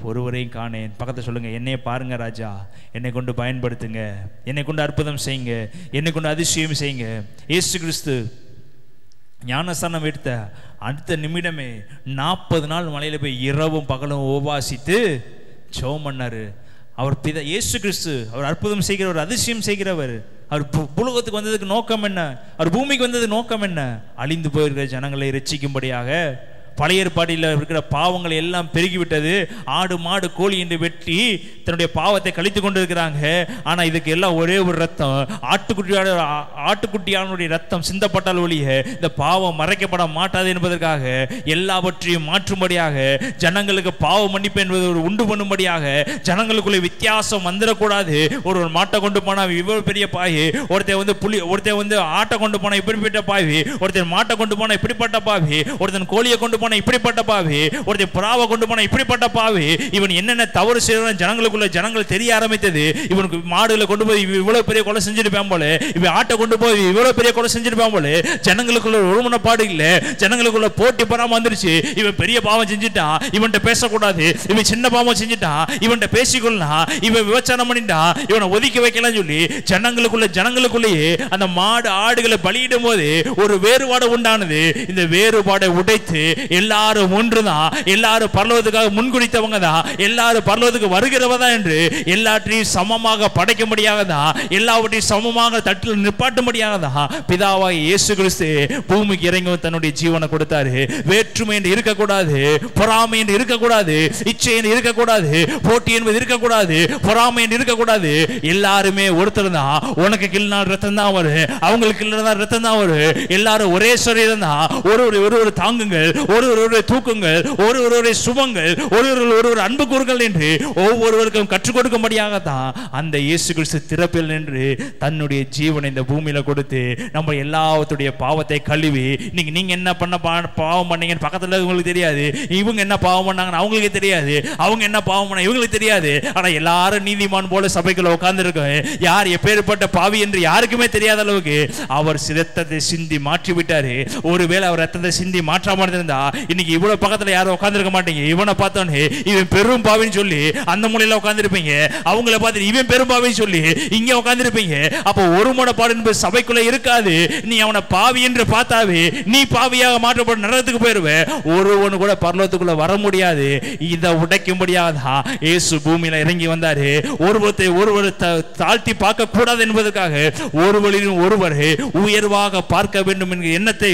ஒருவரையும் காணேன். பக்கத்தில் சொல்லுங்க, என்னைய பாருங்க ராஜா, என்னை கொண்டு பயன்படுத்துங்க, என்னை கொண்டு அற்புதம் செய்யுங்க, என்னை கொண்டு அதிசயம் செய்யுங்க. இயேசு கிறிஸ்து ஞானஸ்தானம் எடுத்த அடுத்த நிமிடமே 40 நாள் மலையில போய் இரவும் பகலும் உபவாசித்து ஜெபம் பண்ணாரு. அவர் பிதா இயேசு கிறிஸ்து, அவர் அற்புதம் செய்கிறவர், அதிசயம் செய்கிறவர். அவர் புலகத்துக்கு வந்ததுக்கு நோக்கம் என்ன? அவர் பூமிக்கு வந்தது நோக்கம் என்ன? அழிந்து போயிருக்கிற ஜனங்களை ரட்சிக்கும்படியாக. பழைய ஏற்பாட்டில் இருக்கிற பாவங்கள் எல்லாம் பெருகிவிட்டது. ஆடு மாடு கோழி என்று வெட்டி தன்னுடைய பாவத்தை கழித்து கொண்டு இருக்கிறாங்க. ஆனால் இதுக்கு எல்லாம் ஒரே ஒரு ரத்தம், ஆட்டுக்குட்டியானுடைய ரத்தம் சிந்தப்பட்டால் ஒழிய இந்த பாவம் மறைக்கப்பட மாட்டாது என்பதற்காக எல்லாவற்றையும் மாற்றும்படியாக, ஜனங்களுக்கு பாவ மன்னிப்பு என்பது ஒரு உண்டு பண்ணும்படியாக, ஜனங்களுக்குள்ளே வித்தியாசம் வந்துடக்கூடாது. ஒரு மாட்டை கொண்டு போனா இவ்வளவு பெரிய பாய், ஒருத்தர் வந்து ஆட்டை கொண்டு போனா இப்படிப்பட்ட பாவி, ஒருத்தர் மாட்டை கொண்டு போனா இப்படிப்பட்ட பாவி, ஒருத்தன் கோழியை கொண்டு இப்படிப்பட்ட பாவி, ஒருத்தர் புறாவை கொண்டு போன இப்படிப்பட்ட பாவி. இவன் என்னென்ன தவறு செய்யறான் ஜனங்கள் தெரிய ஆரம்பித்தது. இவனுக்கு மாடுகளை கொண்டு போய் இவ்வளவு பெரிய கொலை செஞ்சிருப்பான் போல, இவன் ஆட்டை கொண்டு போய் இவ்வளவு பெரிய கொலை செஞ்சிருப்பான் போல. ஜனங்களுக்குள்ள ஒருமனப்பாடு இல்ல, ஜனங்களுக்குள்ள போட்டி பொறாம வந்துருச்சு. இவன் பெரிய பாவம் செஞ்சுட்டான், இவன்கிட்ட பேசக்கூடாது. இவன் சின்ன பாவம் செஞ்சுட்டான், இவன்கிட்ட பேசிக்கொள்ளலாம். இவன் விபச்சாரம் பண்ணிட்டான், இவனை ஒதுக்கி வைக்கலாம் சொல்லி ஜனங்களுக்குள்ளேயே அந்த மாடு ஆடுகளை பலியிடும் போது ஒரு வேறுபாடு உண்டானது. இந்த வேறுபாடை உடைத்து எல்லாரும் ஒன்றுதான், எல்லாரும் பரலோகத்துக்காக முன்குறித்தவங்க தான், எல்லாரும் பரலோகத்துக்கு வருகிறவதான் என்று எல்லாற்றையும் சமமாக படைக்கும்படியாக தான், எல்லாவற்றையும் சமமாக தட்டில் நிப்பாட்டும்படியாக தான் பிதாவாகிய இயேசு கிறிஸ்து பூமிக்கு இறங்கி தன்னுடைய ஜீவனை கொடுத்தாரு. வேற்றுமை என்று இருக்கக்கூடாது, பொறாமை என்று இருக்கக்கூடாது, இச்சை என்று இருக்கக்கூடாது, போட்டி என்பது இருக்கக்கூடாது, பொறாமை என்று இருக்கக்கூடாது. எல்லாருமே ஒருத்தர் தான். உனக்கு கிள்னா ரத்தம் தான் வரும், அவங்களுக்கு இல்லைனா ரத்தம் தான் வரும். எல்லாரும் ஒரே சரீரம் தான். ஒரு தாங்குங்கள், ஒருவருடைய தூக்குங்கள், ஒருவருடைய சுமங்கள், ஒருவர் அன்பு கூறுங்கள் என்று ஒவ்வொருவருக்கும் கற்றுக் கொடுக்கும்படியாகத்தான் அந்த இயேசு கிறிஸ்து திறப்பில் நின்று தன்னுடைய ஜீவனை இந்த பூமியில கொடுத்து நம்ம எல்லாத்துடைய பாவத்தை கழுவி, நீங்க என்ன பாவம் பண்ணீங்கன்னு பக்கத்துல உங்களுக்கு தெரியாது, இவங்க என்ன பாவம் பண்ணாங்கன்னு அவங்களுக்கு தெரியாது, அவங்க என்ன பாவம் பண்ண இவங்களுக்கு தெரியாது. ஆனா எல்லாரும் நீதிமான் போல சபைக்குள்ள உட்கார்ந்து இருக்கோம். யார் எப்பேற்பட்ட பாவி என்று யாருக்குமே தெரியாத அளவுக்கு அவர் ரத்தத்தை சிந்தி மாற்றி விட்டாரு. ஒருவேளை அவர் ரத்தத்தை சிந்தி மாற்றாம இருந்தா இன்னைக்கு இவ்வளவு பக்கத்துல யாரும் உட்கார்ந்து இருக்க மாட்டீங்க. இவனை பார்த்தோன்னே இவன் பெரும் பாவின்னு சொல்லி அந்த மூலையில உட்கார்ந்து இருப்பீங்க, அவங்கள பார்த்து இவன் பெரும் பாவின்னு சொல்லி இங்க உட்கார்ந்து இருப்பீங்க. அப்போ ஒரு முறைப்பாடு என்பது சபைக்குள்ள இருக்காது. நீ அவனை பாவி என்று பார்த்தாவே நீ பாவியாக மாற்றப்பட்டு நரகத்துக்கு போயிருவ. ஒருவனு கூட பரலோகத்துக்குள்ள வர முடியாது. இதை உடைக்கும்படியாக இயேசு பூமியில இறங்கி வந்தாரு. ஒருவர் தாழ்த்தி பார்க்க கூடாது என்பதற்காக ஒருவரின் ஒருவர் உயர்வாக பார்க்க வேண்டும் என்கிற எண்ணத்தை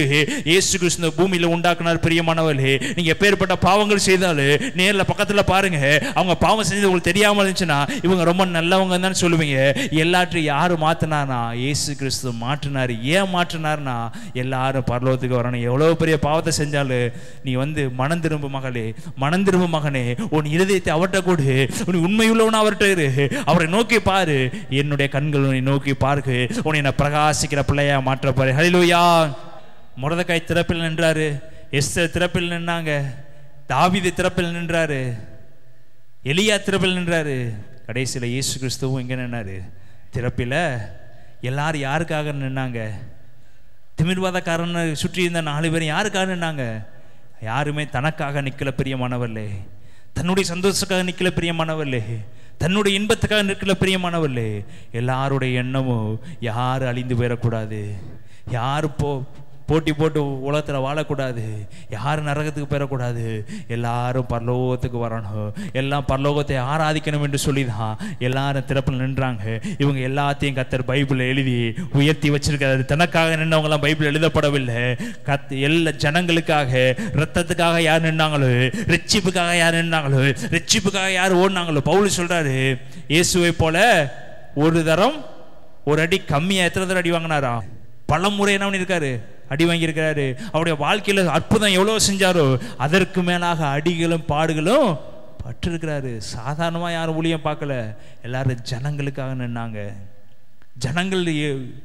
இயேசு கிறிஸ்து பூமியில உண்டாக்குனார். பிரியமானவர்களே, நீங்க எப்பேற்பட்ட பாவங்கள் செய்தாலும் நேர்ல பக்கத்துல பாருங்க. அவங்க பாவம் செஞ்சது உங்களுக்கு தெரியாம இருந்துச்சுன்னா இவங்க ரொம்ப நல்லவங்க தான் சொல்லுவீங்க. எல்லாத்தையும் யாரு மாத்தினார்னா இயேசு கிறிஸ்து மாற்றினார். ஏன் மாற்றினார்னா எல்லாரும் பரலோகத்துக்கு வரணும். எவ்வளவு பெரிய பாவத்தை செஞ்சாலும் நீ மனம் திரும்ப மகளே, மனம் திரும்ப மகனே, உன் இருதயத்தை அவர்கிட்ட கொடு, உன் உண்மையுள்ளவன அவர்கிட்ட இரு, அவரை நோக்கி பாரு. என்னுடைய கண்கள் உன்னை நோக்கி பார்க்கு, உன்னை என்ன பிரகாசிக்கிற பிள்ளையா மாற்றப்பாரு. ஹல்லேலூயா. மொர்தெகாய் திறப்பில் நின்றாரு, எஸ்தர் திறப்பில் நின்றாங்க, தாவீது திறப்பில் நின்றாரு, எலியா திறப்பில் நின்றாரு. கடைசியில் இயேசு கிறிஸ்துவும் எங்க நின்னாரு? திறப்பில். எல்லாரும் யாருக்காக நின்னாங்க? திமிர்வாதக்காரனை சுற்றி இருந்த 4 பேரும் யாருக்காக நின்னாங்க? யாருமே தனக்காக நிக்கல பிரியமானவர்களே, தன்னுடைய சந்தோஷத்துக்காக நிக்கல பிரியமானவர்களே, தன்னுடைய இன்பத்துக்காக நிற்கல பிரியமானவர்களே. எல்லாருடைய எண்ணமும் யாரும் அழிந்து போயிடக்கூடாது, யாரு போட்டி போட்டு உலகத்தில் வாழக்கூடாது, யாரும் நரகத்துக்கு போயிடக்கூடாது, எல்லாரும் பரலோகத்துக்கு வரணும், எல்லாம் பரலோகத்தை ஆராதிக்கணும் என்று சொல்லி தான் எல்லாரும் திறப்பில் நின்றாங்க. இவங்க எல்லாத்தையும் கர்த்தர் பைபிளில் எழுதி உயர்த்தி வச்சிருக்காரு. தனக்காக நின்றவங்களாம் பைபிள் எழுதப்படவில்லை. எல்லா ஜனங்களுக்காக, ரத்தத்துக்காக யார் நின்றாங்களோ, ரட்சிப்புக்காக யார் நின்றாங்களோ, ரட்சிப்புக்காக யார் ஓடினாங்களோ. பவுல் சொல்றாரு, இயேசுவை போல ஒரு தரம் ஒரு அடி கம்மியா எத்தனை தடவை அடி வாங்கினாரா? பல முறை என்ன இருக்காரு, அடி வாங்கியிருக்கிறாரு. அவருடைய வாழ்க்கையில அற்புதம் எவ்வளவு செஞ்சாரோ அதற்கு மேலாக அடிகளும் பாடுகளும் பட்டிருக்கிறாரு. சாதாரணமா யாரும் ஊழியம் பார்க்கல, எல்லாரும் ஜனங்களுக்காக நின்னாங்க. ஜனங்கள்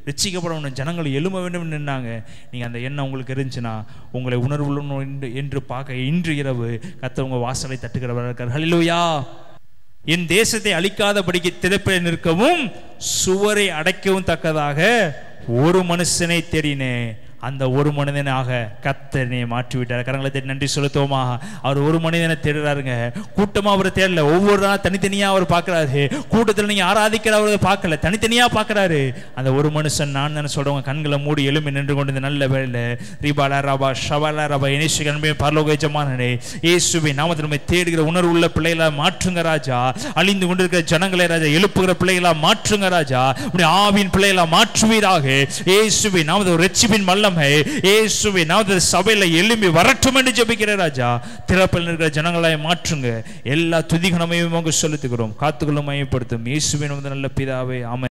ரட்சிக்கப்படணும், ஜனங்கள் எழும்ப வேண்டும் நின்னாங்க. நீங்க அந்த எண்ணம் உங்களுக்கு இருந்துச்சுன்னா உங்களை உணர்வுள்ள என்று பார்க்க இன்று இரவு கர்த்தர் உங்க வாசலை தட்டுகிறவராக இருக்கார். ஹல்லேலூயா. என் தேசத்தை அழிக்காதபடிக்கு திறப்பில் நிற்கவும் சுவரை அடைக்கவும் தக்கதாக ஒரு மனுஷனை தேடினேன், அந்த ஒரு மனிதனாக கர்த்தனை மாற்றிவிட்டார். கரங்களை தேடி நன்றி செலுத்துவோமா? அவர் ஒரு மனிதனை தேடுறாருங்க. கூட்டமா அவரை தேடல, ஒவ்வொரு நாள் தனித்தனியா அவர் பார்க்கிறாரு. கூட்டத்தில் நீங்க ஆராதிக்கிறவரை பார்க்கல, தனித்தனியா பார்க்கிறாரு. அந்த ஒரு மனுஷன் நான் தானே சொல்றவங்க கண்களை மூடி எழும்பி நின்று கொண்டு இந்த நல்ல வேலை ரீபாலா ரபா ஷபாலா ரபா இனேஷ் கண்பே பரலோக எஜமானனே, இயேசுவை நாமத்தில் தேடுகிற உணர்வு உள்ள பிள்ளைகளா மாற்றுங்க ராஜா. அழிந்து கொண்டிருக்கிற ஜனங்களை ராஜா எழுப்புகிற பிள்ளைகளா மாற்றுங்க ராஜா. ஆவின் பிள்ளைகளா மாற்றுவீராக. இயேசுவை நாமத்தில் ரட்சிப்பின் மல்ல இயேசுவை நாமத்தில் சபையில எழும்பி வரட்டும் என்று ஜெபிக்கிறேன் ராஜா. திறப்பில் இருக்கிற ஜனங்களை மாற்றுங்க. எல்லா துதிகனமையும் செலுத்துகிறோம். காத்துக்கொள்ளும் மையப்படுத்தும் இயேசுவின் நல்ல பிதாவே, ஆமென்.